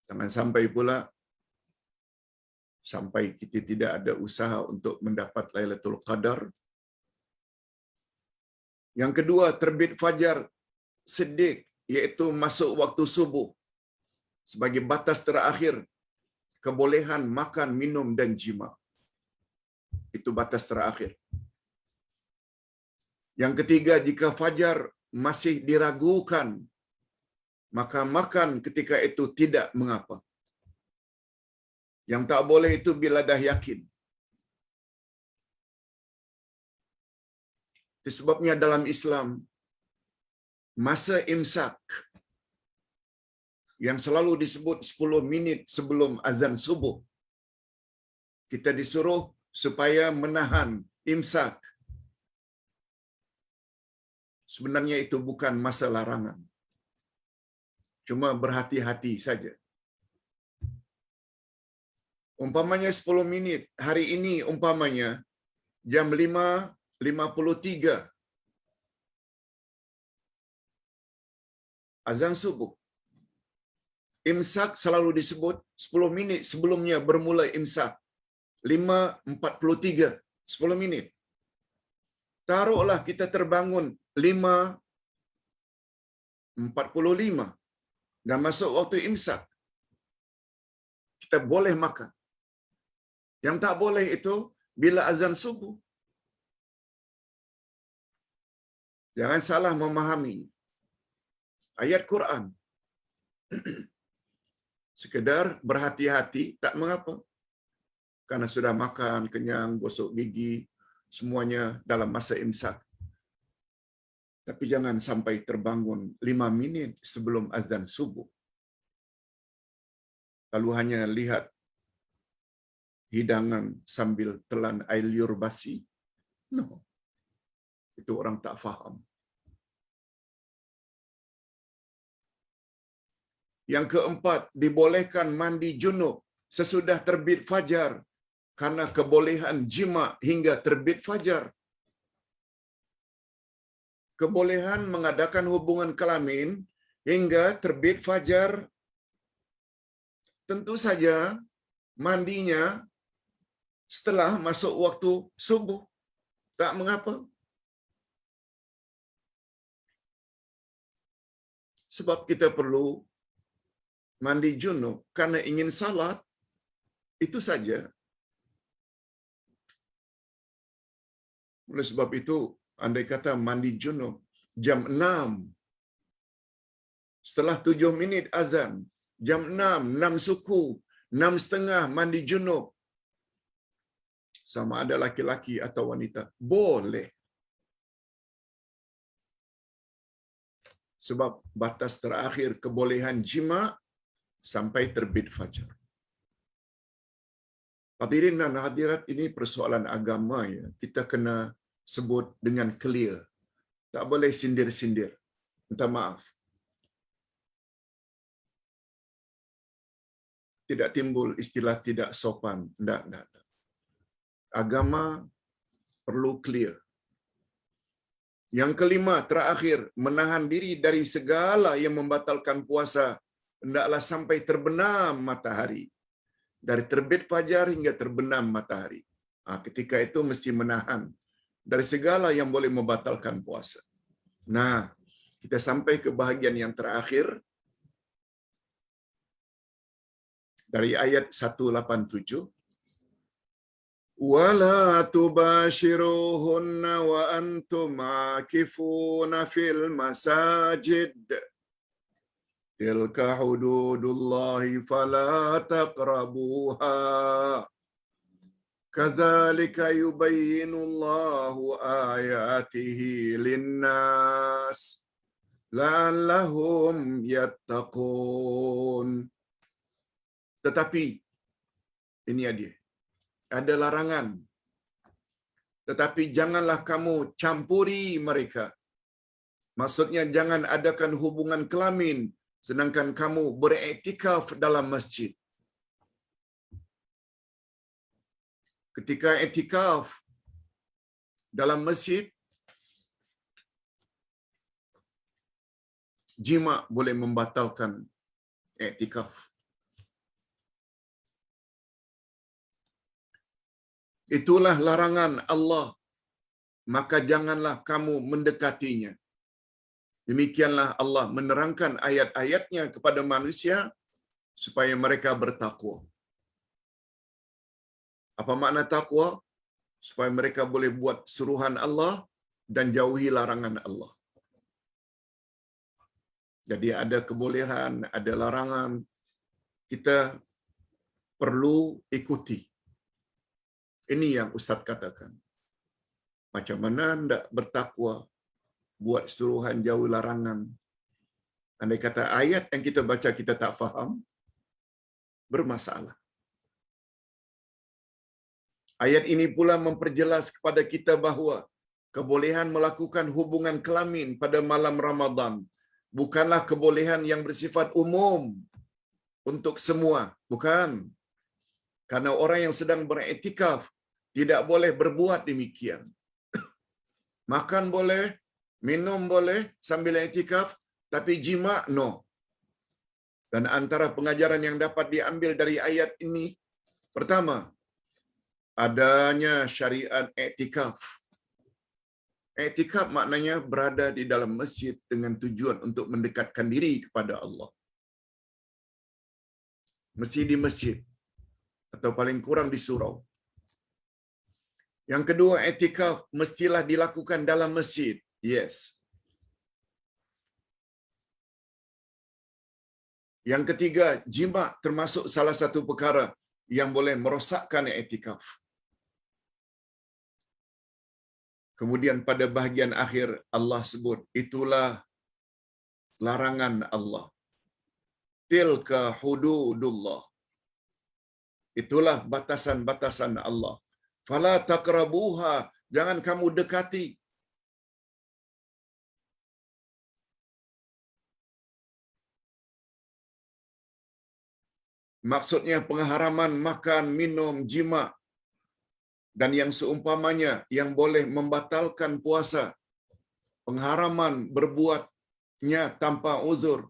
Jangan sampai pula sampai kita tidak ada usaha untuk mendapat Lailatul Qadar. Yang kedua, terbit fajar siddiq, iaitu masuk waktu subuh sebagai batas terakhir kebolehan makan, minum dan jima. Itu batas terakhir. Yang ketiga, jika fajar masih diragukan, maka makan ketika itu tidak mengapa. Yang tak boleh itu bila dah yakin. Itu sebabnya dalam Islam, masa imsak yang selalu disebut 10 minit sebelum azan subuh, kita disuruh supaya menahan imsak. Sebenarnya itu bukan masa larangan. Cuma berhati-hati saja. Umpamanya 10 minit, hari ini umpamanya jam 5:53 azan subuh. Imsak selalu disebut 10 minit sebelumnya bermula imsak. 5:43, 10 minit. Taruhlah kita terbangun 5:45 dan masuk waktu imsak. Kita boleh makan. Yang tak boleh itu bila azan subuh. Jangan salah memahami ayat Quran. Sekedar berhati-hati tak mengapa. Karena sudah makan, kenyang, gosok gigi, semuanya dalam masa imsak. Tapi jangan sampai terbangun 5 minit sebelum azan subuh. Lalu hanya lihat hidangan sambil telan air liur basi. No. Itu orang tak faham. Yang keempat, dibolehkan mandi junub sesudah terbit fajar karena kebolehan jima hingga terbit fajar. Kebolehan mengadakan hubungan kelamin hingga terbit fajar. Tentu saja mandinya setelah masuk waktu subuh. Tak mengapa. Sebab kita perlu mandi junub karena ingin salat, itu saja. Oleh sebab itu, andai kata mandi junub jam 6, setelah 7 minit azan, jam 6 suku, 6:30 mandi junub, sama ada laki-laki atau wanita, boleh. Sebab batas terakhir kebolehan jima sampai terbit fajar. Hadirin dan hadirat, ini persoalan agama ya. Kita kena sebut dengan clear. Tak boleh sindir-sindir. Minta maaf. Tidak timbul istilah tidak sopan. Tidak. Agama perlu clear. Yang kelima, terakhir, menahan diri dari segala yang membatalkan puasa. Hendaklah sampai terbenam matahari. Dari terbit fajar hingga terbenam matahari. Ketika itu mesti menahan dari segala yang boleh membatalkan puasa. Nah, kita sampai ke bahagian yang terakhir. Dari ayat 187. وَلَا تُبَاشِرُوهُنَّ وَأَنْتُمْ عَاكِفُونَ فِي الْمَسَاجِدِ تِلْكَ حُدُودُ اللَّهِ فَلَا تَقْرَبُوهَا كَذَلِكَ يُبَيِّنُ اللَّهُ آيَاتِهِ لِلنَّاسِ لَعَلَّهُمْ يَتَّقُونَ. Tetapi ini dia. Ada larangan. Tetapi janganlah kamu campuri mereka. Maksudnya jangan adakan hubungan kelamin sedangkan kamu beriktikaf dalam masjid. Ketika iktikaf dalam masjid, jima boleh membatalkan iktikaf. Itulah larangan Allah, maka janganlah kamu mendekatinya. Demikianlah Allah menerangkan ayat-ayatnya kepada manusia supaya mereka bertakwa. Apa makna takwa? Supaya mereka boleh buat suruhan Allah dan jauhi larangan Allah. Jadi ada kebolehan, ada larangan. Kita perlu ikuti. Ini yang Ustaz katakan. Macam mana hendak bertakwa, buat suruhan jauh larangan. Andai kata ayat yang kita baca kita tak faham, bermasalah. Ayat ini pula memperjelas kepada kita bahawa kebolehan melakukan hubungan kelamin pada malam Ramadan bukanlah kebolehan yang bersifat umum untuk semua. Bukan. Karena orang yang sedang beriktikaf tidak boleh berbuat demikian. Makan boleh, minum boleh sambil iktikaf, tapi jima no. Dan antara pengajaran yang dapat diambil dari ayat ini, pertama, adanya syariat iktikaf. Iktikaf maknanya berada di dalam masjid dengan tujuan untuk mendekatkan diri kepada Allah. Mesti di masjid atau paling kurang di surau. Yang kedua, iktikaf mestilah dilakukan dalam masjid. Yes. Yang ketiga, jima termasuk salah satu perkara yang boleh merosakkan iktikaf. Kemudian pada bahagian akhir Allah sebut, itulah larangan Allah. Tilka hududullah. Itulah batasan-batasan Allah. Fala taqrabuha, jangan kamu dekati. Maksudnya pengharaman makan, minum, jima dan yang seumpamanya yang boleh membatalkan puasa. Pengharaman berbuatnya tanpa uzur.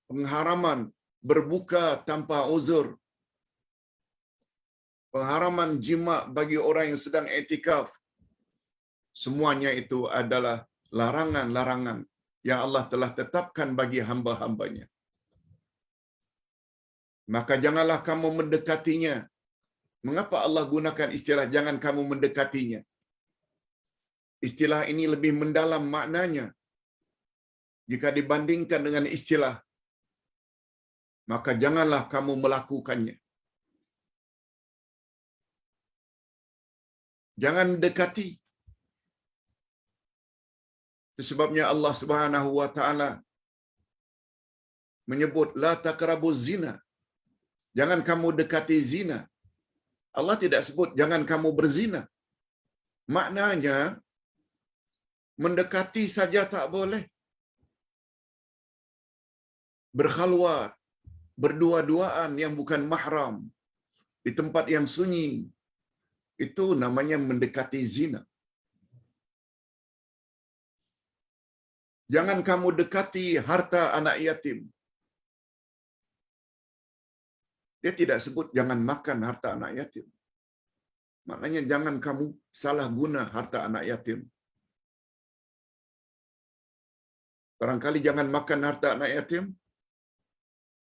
Pengharaman berbuka tanpa uzur. Pengharaman jima bagi orang yang sedang i'tikaf. Semuanya itu adalah larangan-larangan yang Allah telah tetapkan bagi hamba-hambanya. Maka janganlah kamu mendekatinya. Mengapa Allah gunakan istilah jangan kamu mendekatinya? Istilah ini lebih mendalam maknanya jika dibandingkan dengan istilah maka janganlah kamu melakukannya. Jangan dekati. Itu sebabnya Allah Subhanahu wa taala menyebut la taqrabuz zina. Jangan kamu dekati zina. Allah tidak sebut jangan kamu berzina. Maknanya mendekati saja tak boleh. Berkhalwat, berdua-duaan yang bukan mahram di tempat yang sunyi, itu namanya mendekati zina. Jangan kamu dekati harta anak yatim. Dia tidak sebut jangan makan harta anak yatim. Maknanya jangan kamu salah guna harta anak yatim. Barangkali jangan makan harta anak yatim.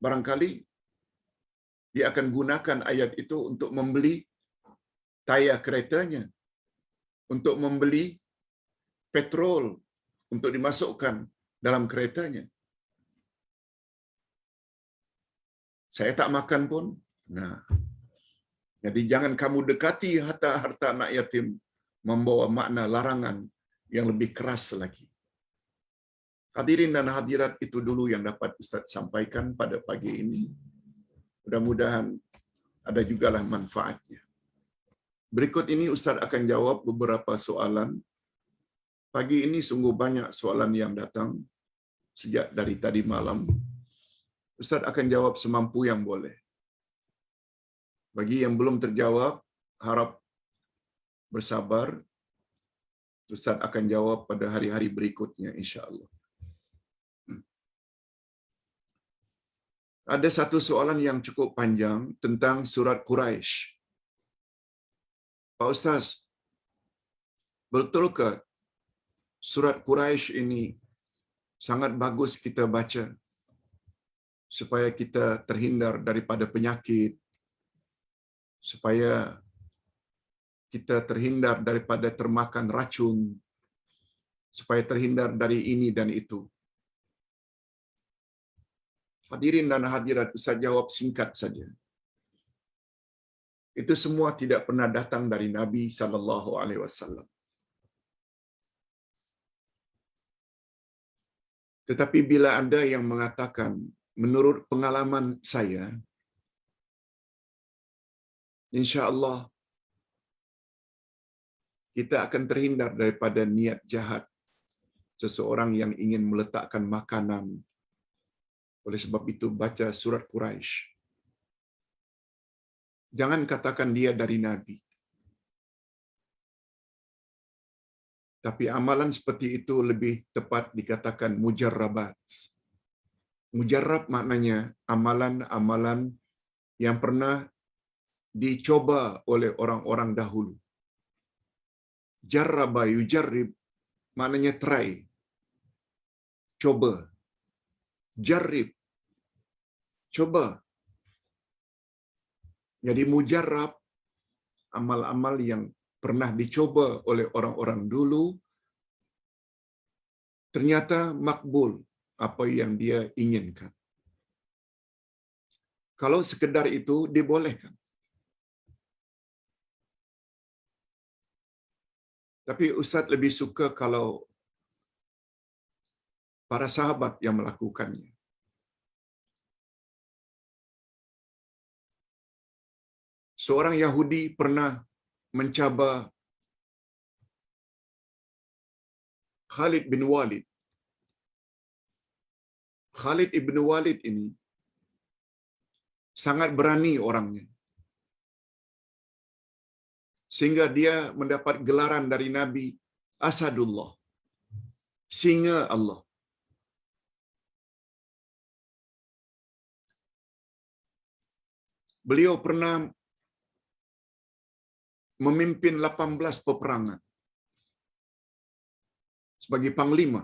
Barangkali dia akan gunakan ayat itu untuk membeli tayar keretanya, untuk membeli petrol untuk dimasukkan dalam keretanya. Saya tak makan pun. Nah, jadi jangan kamu dekati harta anak yatim membawa makna larangan yang lebih keras lagi. Hadirin dan hadirat, itu dulu yang dapat Ustaz sampaikan pada pagi ini. Mudah-mudahan ada jugalah manfaatnya. Berikut ini Ustaz akan jawab beberapa soalan. Pagi ini sungguh banyak soalan yang datang sejak dari tadi malam. Ustaz akan jawab semampu yang boleh. Bagi yang belum terjawab, harap bersabar. Ustaz akan jawab pada hari-hari berikutnya, insya-Allah. Ada satu soalan yang cukup panjang tentang surat Quraisy. Pak Ustaz, betulkah surat Quraisy ini sangat bagus kita baca supaya kita terhindar daripada penyakit, supaya kita terhindar daripada termakan racun, supaya terhindar dari ini dan itu? Hadirin dan hadirat, Ustaz jawab singkat saja. Itu semua tidak pernah datang dari Nabi sallallahu alaihi wasallam. Tetapi bila ada yang mengatakan menurut pengalaman saya, insya-Allah kita akan terhindar daripada niat jahat seseorang yang ingin meletakkan makanan. Oleh sebab itu baca surat Quraisy. Jangan katakan dia dari Nabi. Tapi amalan seperti itu lebih tepat dikatakan mujarrabat. Mujarrab maknanya amalan-amalan yang pernah dicoba oleh orang-orang dahulu. Jarraba yujarrib maknanya try. Coba. Jarrib. Coba. Jadi mujarrab, amal-amal yang pernah dicoba oleh orang-orang dulu, ternyata makbul apa yang dia inginkan. Kalau sekedar itu dibolehkan. Tapi Ustaz lebih suka kalau para sahabat yang melakukannya. Seorang Yahudi pernah mencabar Khalid bin Walid. Khalid ibn Walid ini sangat berani orangnya. Sehingga dia mendapat gelaran dari Nabi, Asadullah, singa Allah. Beliau pernah memimpin 18 peperangan sebagai panglima.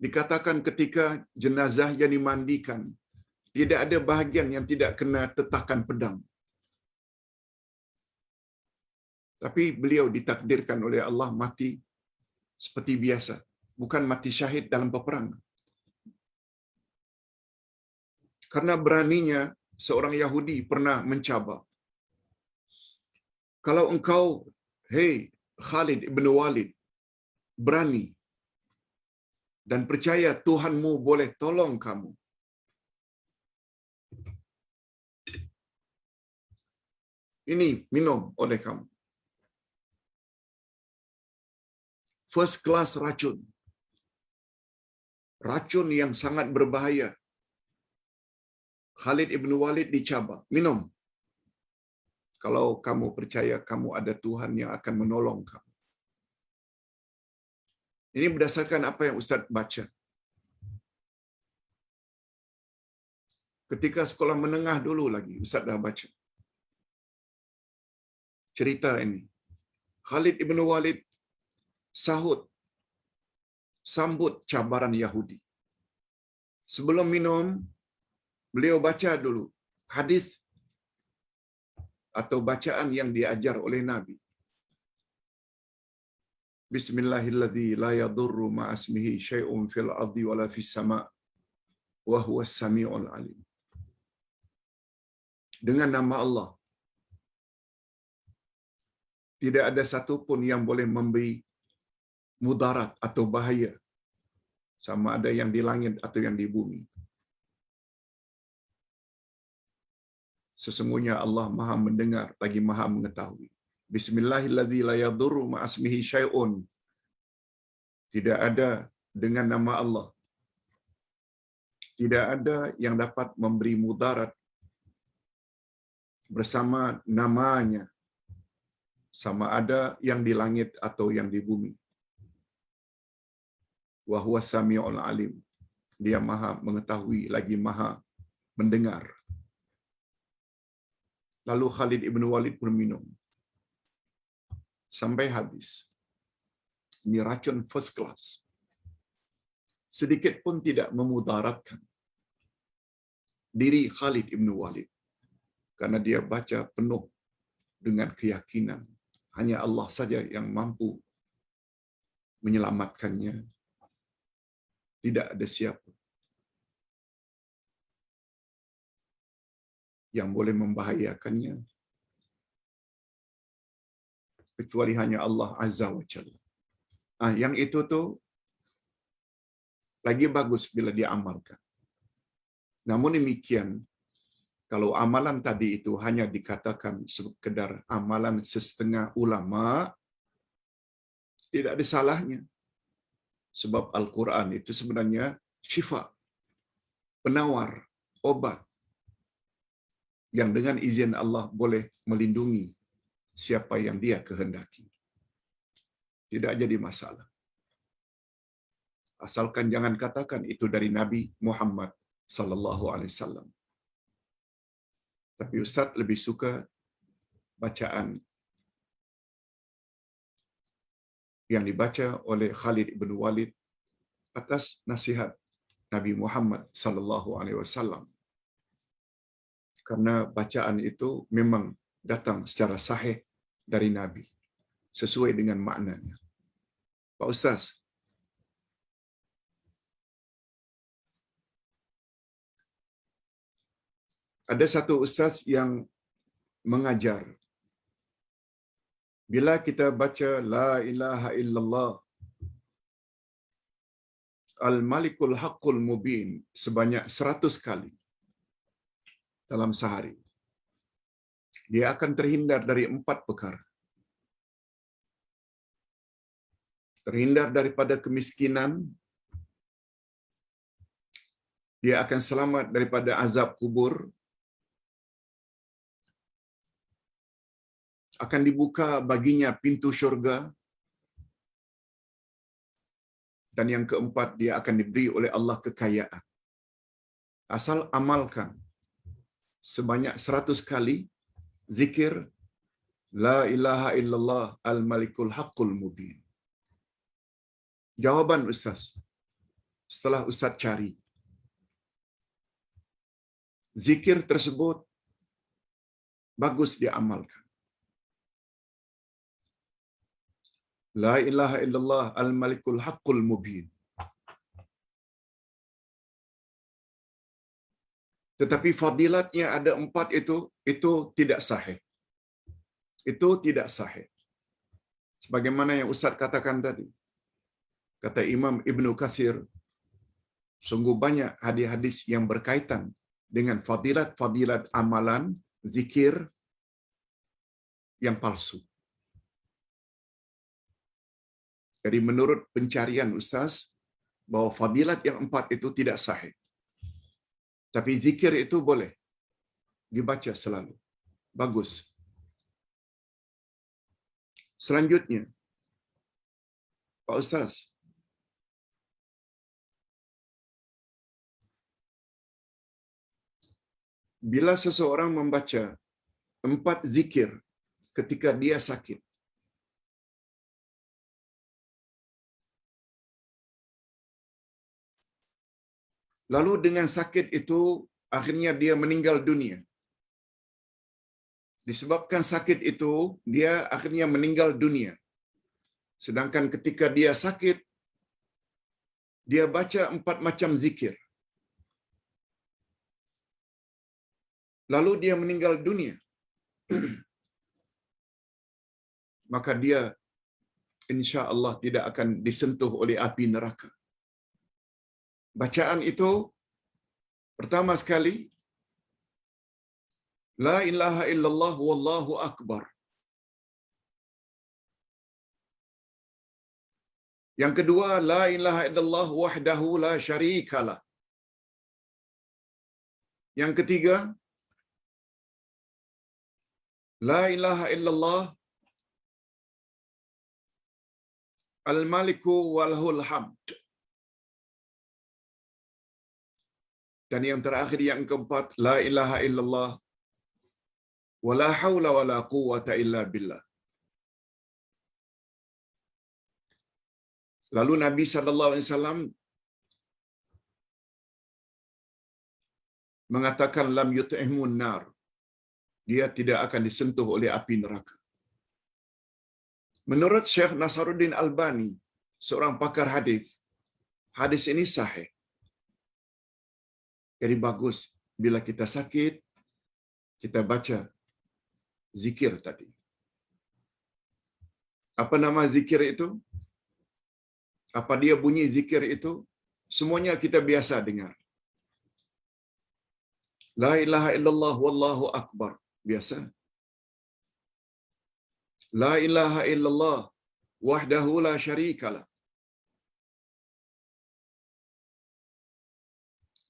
Dikatakan ketika jenazahnya dimandikan, tidak ada bahagian yang tidak kena tetakan pedang. Tapi beliau ditakdirkan oleh Allah mati seperti biasa, bukan mati syahid dalam peperangan. Karena beraninya seorang Yahudi pernah mencabar, kalau engkau, hei Khalid ibn Walid, berani dan percaya Tuhanmu boleh tolong kamu, ini minum oleh kamu. First class racun. Racun yang sangat berbahaya. Khalid ibn Walid dicabar. Minum. Kalau kamu percaya kamu ada Tuhan yang akan menolong kamu. Ini berdasarkan apa yang Ustaz baca. Ketika sekolah menengah dulu lagi, Ustaz dah baca cerita ini. Khalid ibn Walid sambut cabaran Yahudi. Sebelum minum, beliau baca dulu hadis atau bacaan yang diajar oleh Nabi. Bismillahilladzi la yadurru ma'asmihi syai'un fil ardi wala fis sama' wa huwas sami'ul alim. Dengan nama Allah, tidak ada satu pun yang boleh memberi mudarat atau bahaya, sama ada yang di langit atau yang di bumi. Sesungguhnya Allah Maha mendengar lagi Maha mengetahui. Bismillahilladzi la yadurru ma'asmihi syai'un. Tidak ada dengan nama Allah, tidak ada yang dapat memberi mudarat bersama namanya, sama ada yang di langit atau yang di bumi. Wa huwa sami'ul alim. Dia Maha mengetahui lagi Maha mendengar. Lalu Khalid ibn Walid pun minum sampai habis. Ini racun first class. Sedikit pun tidak memudaratkan diri Khalid ibn Walid. Karena dia baca penuh dengan keyakinan. Hanya Allah saja yang mampu menyelamatkannya. Tidak ada siapa yang boleh membahayakannya kecuali hanya Allah Azza wa Jalla. Yang itu tuh lagi bagus bila diamalkan. Namun demikian, kalau amalan tadi itu hanya dikatakan sekedar amalan setengah ulama, tidak ada salahnya. Sebab Al-Quran itu sebenarnya syifa, penawar, obat, yang dengan izin Allah boleh melindungi siapa yang dia kehendaki. Tidak jadi masalah. Asalkan jangan katakan itu dari Nabi Muhammad sallallahu alaihi wasallam. Tapi Ustaz lebih suka bacaan yang dibaca oleh Khalid ibn Walid atas nasihat Nabi Muhammad sallallahu alaihi wasallam. Karena bacaan itu memang datang secara sahih dari Nabi, sesuai dengan maknanya. Pak Ustaz, ada satu ustaz yang mengajar Bila kita baca la ilaha illallah al-malikul haqqul mubin sebanyak 100 kali dalam sehari, dia akan terhindar dari 4 perkara. Terhindar daripada kemiskinan, dia akan selamat daripada azab kubur, akan dibuka baginya pintu syurga, dan yang keempat, dia akan diberi oleh Allah kekayaan. Asal amalkan sebanyak 100 kali zikir la ilaha illallah al-malikul haqqul mubin. Jawaban Ustaz, setelah Ustaz cari, zikir tersebut bagus diamalkan. La ilaha illallah al-malikul haqqul mubin. Tetapi fadilatnya ada 4 itu tidak sahih. Itu tidak sahih. Sebagaimana yang Ustaz katakan tadi. Kata Imam Ibnu Katsir, sungguh banyak hadis-hadis yang berkaitan dengan fadilat-fadilat amalan zikir yang palsu. Jadi menurut pencarian Ustaz, bahwa fadilat yang 4 itu tidak sahih. Tapi zikir itu boleh dibaca selalu. Bagus. Selanjutnya, Pak Ustaz, bila seseorang membaca 4 zikir ketika dia sakit, lalu dengan sakit itu akhirnya dia meninggal dunia. Disebabkan sakit itu, dia akhirnya meninggal dunia. Sedangkan ketika dia sakit, dia baca 4 macam zikir. Lalu dia meninggal dunia. Maka dia insya Allah tidak akan disentuh oleh api neraka. Bacaan itu pertama sekali, la ilaha illallah wallahu akbar. Yang kedua, la ilaha illallah wahdahu la syarikalah. Yang ketiga, la ilaha illallah al-maliku walahul hamd. Dan yang terakhir, yang keempat, la ilaha illallah wala haula wala quwwata illa billah. Lalu Nabi sallallahu alaihi wasallam mengatakan lam yut'imun nar. Dia tidak akan disentuh oleh api neraka. Menurut Syekh Nasaruddin Albani, seorang pakar hadis, hadis ini sahih. Jadi bagus bila kita sakit, kita baca zikir tadi. Apa nama zikir itu? Apa dia bunyi zikir itu? Semuanya kita biasa dengar. La ilaha illallah wallahu akbar. Biasa. La ilaha illallah wahdahu la syarikalah.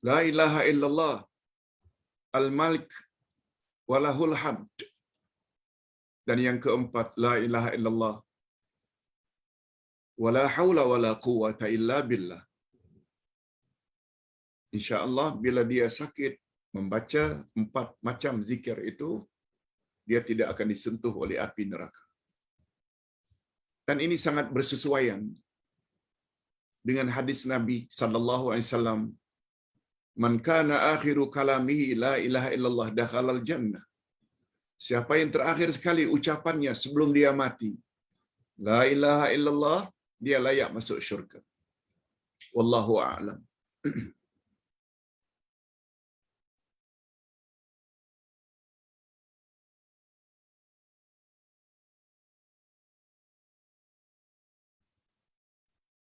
La ilaha illallah al-malik walahul hamd. Dan yang keempat, la ilaha illallah wala haula wala quwwata illa billah. InsyaAllah bila dia sakit membaca 4 macam zikir itu, dia tidak akan disentuh oleh api neraka. Dan ini sangat bersesuaian dengan hadis Nabi sallallahu alaihi wasallam, man kana akhiru kalamihi la ilaha illallah dakhalal jannah. Siapa yang terakhir sekali ucapannya sebelum dia mati, la ilaha illallah, dia layak masuk syurga. Wallahu a'lam.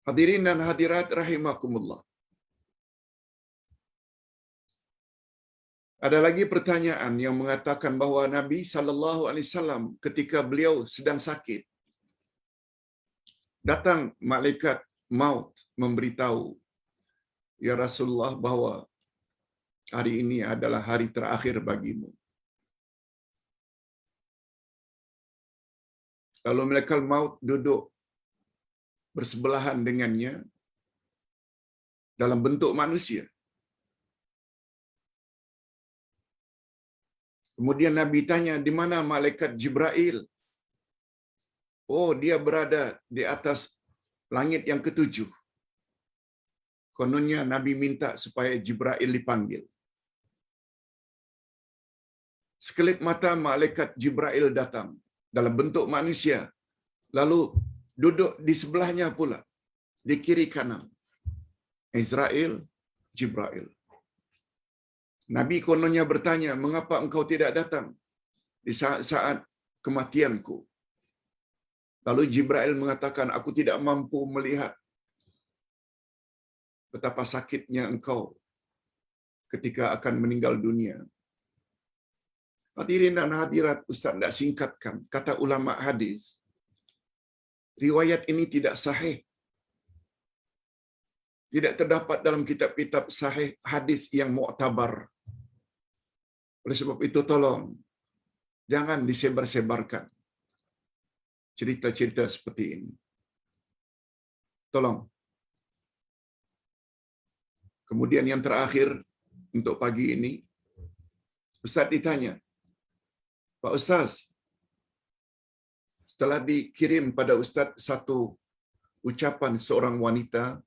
Hadirin dan hadirat rahimakumullah. Ada lagi pertanyaan yang mengatakan bahawa Nabi SAW ketika beliau sedang sakit, datang malaikat maut memberitahu, ya Rasulullah, bahawa hari ini adalah hari terakhir bagimu. Lalu malaikat maut duduk bersebelahan dengannya dalam bentuk manusia. Kemudian Nabi tanya, di mana malaikat Jibril? Oh, dia berada di atas langit yang ketujuh. Kononnya Nabi minta supaya Jibril dipanggil. Sekelip mata malaikat Jibril datang dalam bentuk manusia, lalu duduk di sebelahnya pula, di kiri kanan. Israel, Jibril. Nabi kononnya bertanya, mengapa engkau tidak datang di saat-saat kematianku? Lalu Jibril mengatakan, aku tidak mampu melihat betapa sakitnya engkau ketika akan meninggal dunia. Hadirin dan hadirat, Ustaz tidak singkatkan. Kata ulama hadis, riwayat ini tidak sahih. Tidak terdapat dalam kitab-kitab sahih hadis yang mu'tabar. Oleh sebab itu tolong, jangan disebar-sebarkan cerita-cerita seperti ini. Tolong. Kemudian yang terakhir untuk pagi ini, Ustaz ditanya, Pak Ustaz, setelah dikirim pada Ustaz satu ucapan seorang wanita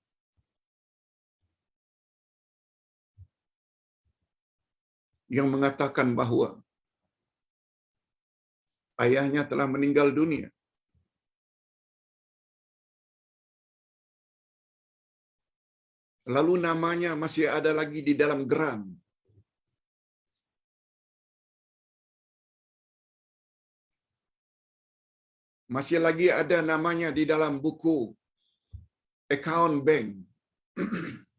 yang mengatakan bahawa ayahnya telah meninggal dunia. Lalu namanya masih ada lagi di dalam geram. Masih lagi ada namanya di dalam buku account bank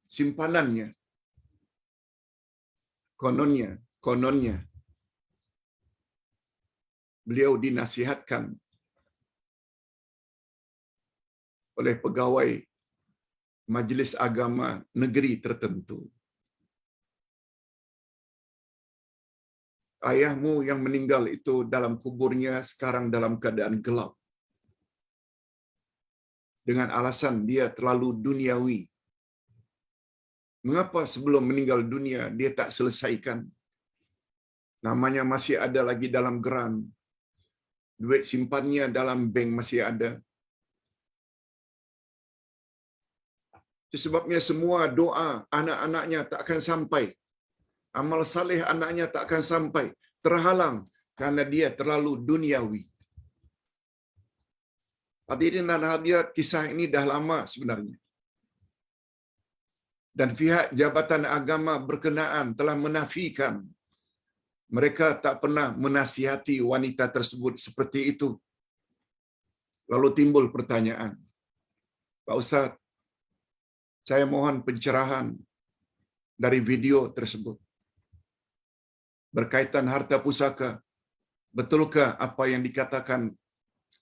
simpanannya. Kononnya beliau dinasihatkan oleh pegawai Majlis Agama negeri tertentu. Ayahmu yang meninggal itu dalam kuburnya sekarang dalam keadaan gelap. Dengan alasan dia terlalu duniawi. Mengapa sebelum meninggal dunia dia tak selesaikan? Namanya masih ada lagi dalam geram. Duit simpannya dalam bank masih ada. Itu sebabnya semua doa anak-anaknya tak akan sampai. Amal saleh anaknya tak akan sampai. Terhalang karena dia terlalu duniawi. Hadirin dan hadirat, kisah ini dah lama sebenarnya. Dan pihak Jabatan Agama berkenaan telah menafikan. Mereka tak pernah menasihati wanita tersebut seperti itu. Lalu timbul pertanyaan, Pak Ustaz, saya mohon pencerahan dari video tersebut. Berkaitan harta pusaka, betulkah apa yang dikatakan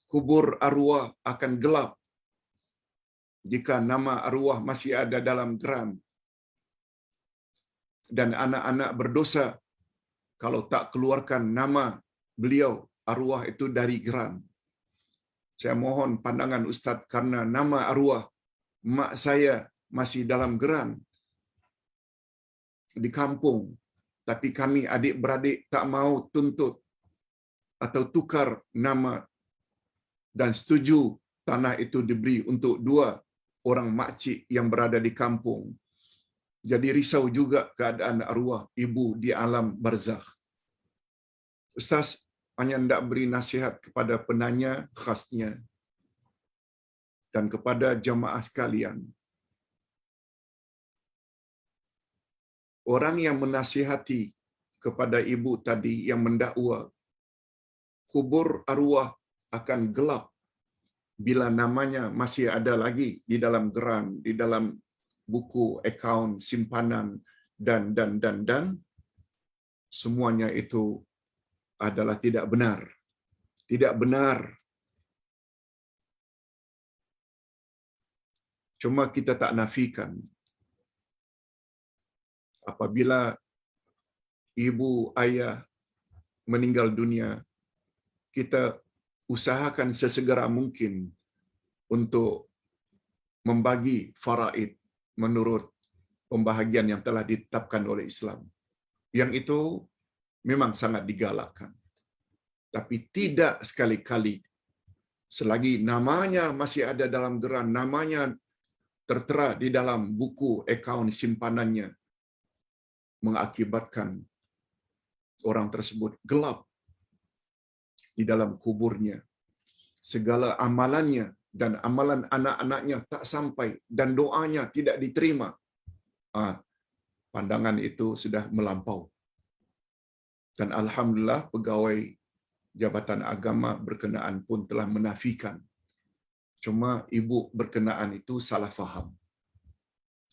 kubur arwah akan gelap jika nama arwah masih ada dalam geram? Dan anak-anak berdosa kalau tak keluarkan nama beliau arwah itu dari geram. Saya mohon pandangan Ustaz, karena nama arwah mak saya masih dalam geram di kampung, tapi kami adik-beradik tak mau tuntut atau tukar nama dan setuju tanah itu diberi untuk dua orang makcik yang berada di kampung. Jadi risau juga keadaan arwah ibu di alam barzakh. Ustaz hanya hendak beri nasihat kepada penanya khasnya dan kepada jamaah sekalian. Orang yang menasihati kepada ibu tadi yang mendakwa kubur arwah akan gelap bila namanya masih ada lagi di dalam geran, di dalam buku, akaun, simpanan, dan, semuanya itu adalah tidak benar. Tidak benar. Cuma kita tak nafikan. Apabila ibu, ayah meninggal dunia, kita usahakan sesegera mungkin untuk membagi faraid menurut pembahagian yang telah ditetapkan oleh Islam. Yang itu memang sangat digalakkan. Tapi tidak sekali-kali selagi namanya masih ada dalam geran, namanya tertera di dalam buku akaun simpanannya, mengakibatkan orang tersebut gelap di dalam kuburnya. Segala amalannya dan amalan anak-anaknya tak sampai dan doanya tidak diterima. Pandangan itu sudah melampau. Dan alhamdulillah pegawai Jabatan Agama berkenaan pun telah menafikan. Cuma ibu berkenaan itu salah faham.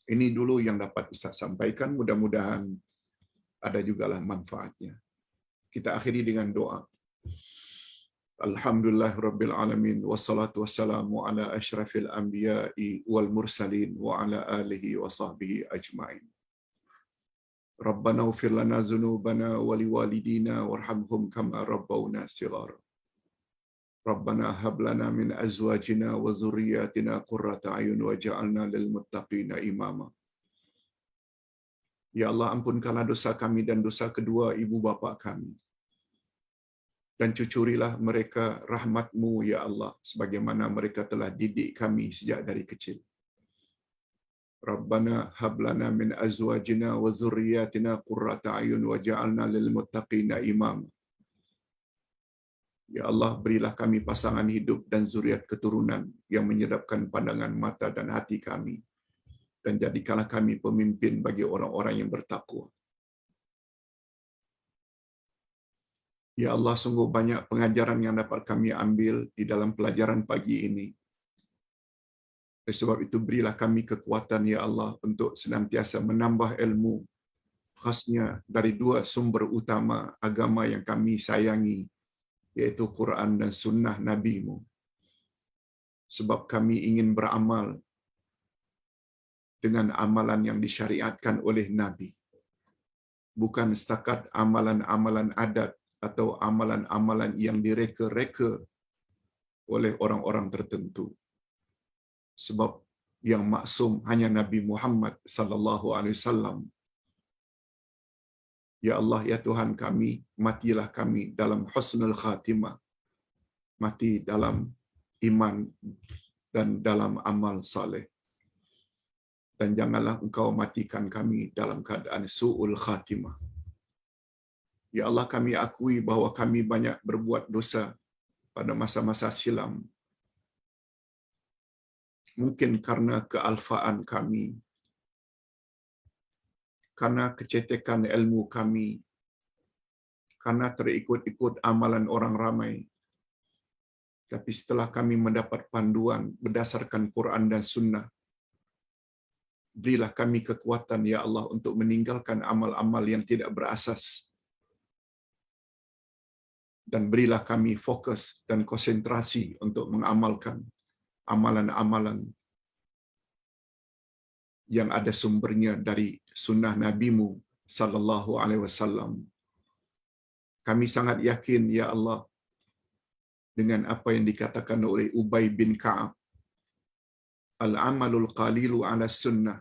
Ini dulu yang dapat Ustaz sampaikan, mudah-mudahan ada jugalah manfaatnya. Kita akhiri dengan doa. Alhamdulillah Rabbil Alamin, wassalatu wassalamu ala ashrafil anbiya'i wal mursalin wa ala alihi wa sahbihi ajma'in. Rabbana ighfir lana dzunubana wa liwalidina warhamhum kama rabbawna shighara. Rabbana hab lana min azwajina wa dzurriyyatina qurrata a'yun waj'alna lil muttaqina imama. Ya Allah, ampunkanlah dosa kami dan dosa kedua ibu bapa kami. Dan cucurilah mereka rahmat-Mu ya Allah, sebagaimana mereka telah didik kami sejak dari kecil. Rabbana hab lana min azwajina wa dzurriyyatina qurrata a'yun waj'alna lil muttaqina imama. Ya Allah, berilah kami pasangan hidup dan zuriat keturunan yang menyedapkan pandangan mata dan hati kami, dan jadikanlah kami pemimpin bagi orang-orang yang bertakwa. Ya Allah, sungguh banyak pengajaran yang dapat kami ambil di dalam pelajaran pagi ini. Oleh sebab itu, berilah kami kekuatan, Ya Allah, untuk senantiasa menambah ilmu, khasnya dari dua sumber utama agama yang kami sayangi, yaitu Quran dan Sunnah Nabi-Mu. Sebab kami ingin beramal dengan amalan yang disyariatkan oleh Nabi. Bukan setakat amalan-amalan adat atau amalan-amalan yang direka-reka oleh orang-orang tertentu. Sebab yang maksum hanya Nabi Muhammad sallallahu alaihi wasallam. Ya Allah, ya Tuhan kami, matilah kami dalam husnul khatimah. Mati dalam iman dan dalam amal saleh. Dan janganlah Engkau matikan kami dalam keadaan su'ul khatimah. Ya Allah, kami akui bahwa kami banyak berbuat dosa pada masa-masa silam. Mungkin karena kealfaan kami, karena kecetekan ilmu kami, karena terikut-ikut amalan orang ramai. Tapi setelah kami mendapat panduan berdasarkan Quran dan Sunnah, berilah kami kekuatan, Ya Allah, untuk meninggalkan amal-amal yang tidak berasas. Dan berilah kami fokus dan konsentrasi untuk mengamalkan amalan-amalan yang ada sumbernya dari sunnah Nabi-Mu sallallahu alaihi wasallam. Kami sangat yakin, Ya Allah, dengan apa yang dikatakan oleh Ubay bin Ka'ab, al-amalul qalilu ala sunnah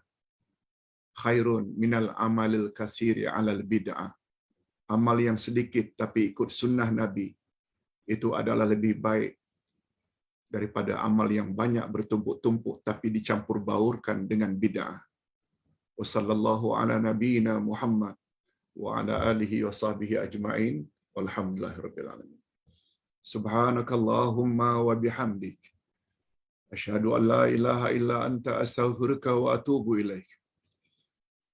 khairun minal amalil katsiri ala bid'ah. Amal yang sedikit tapi ikut sunnah Nabi itu adalah lebih baik daripada amal yang banyak bertumpuk-tumpuk tapi dicampur baurkan dengan bid'ah. Wa sallallahu ala nabiyyina Muhammad wa ala alihi wa sahbihi ajma'in. Walhamdulillahirabbil alamin. Subhanakallahumma wa bihamdik, asyhadu an la ilaha illa anta astaghfiruka wa atubu ilaik.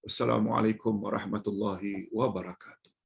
Wassalamualaikum warahmatullahi wabarakatuh.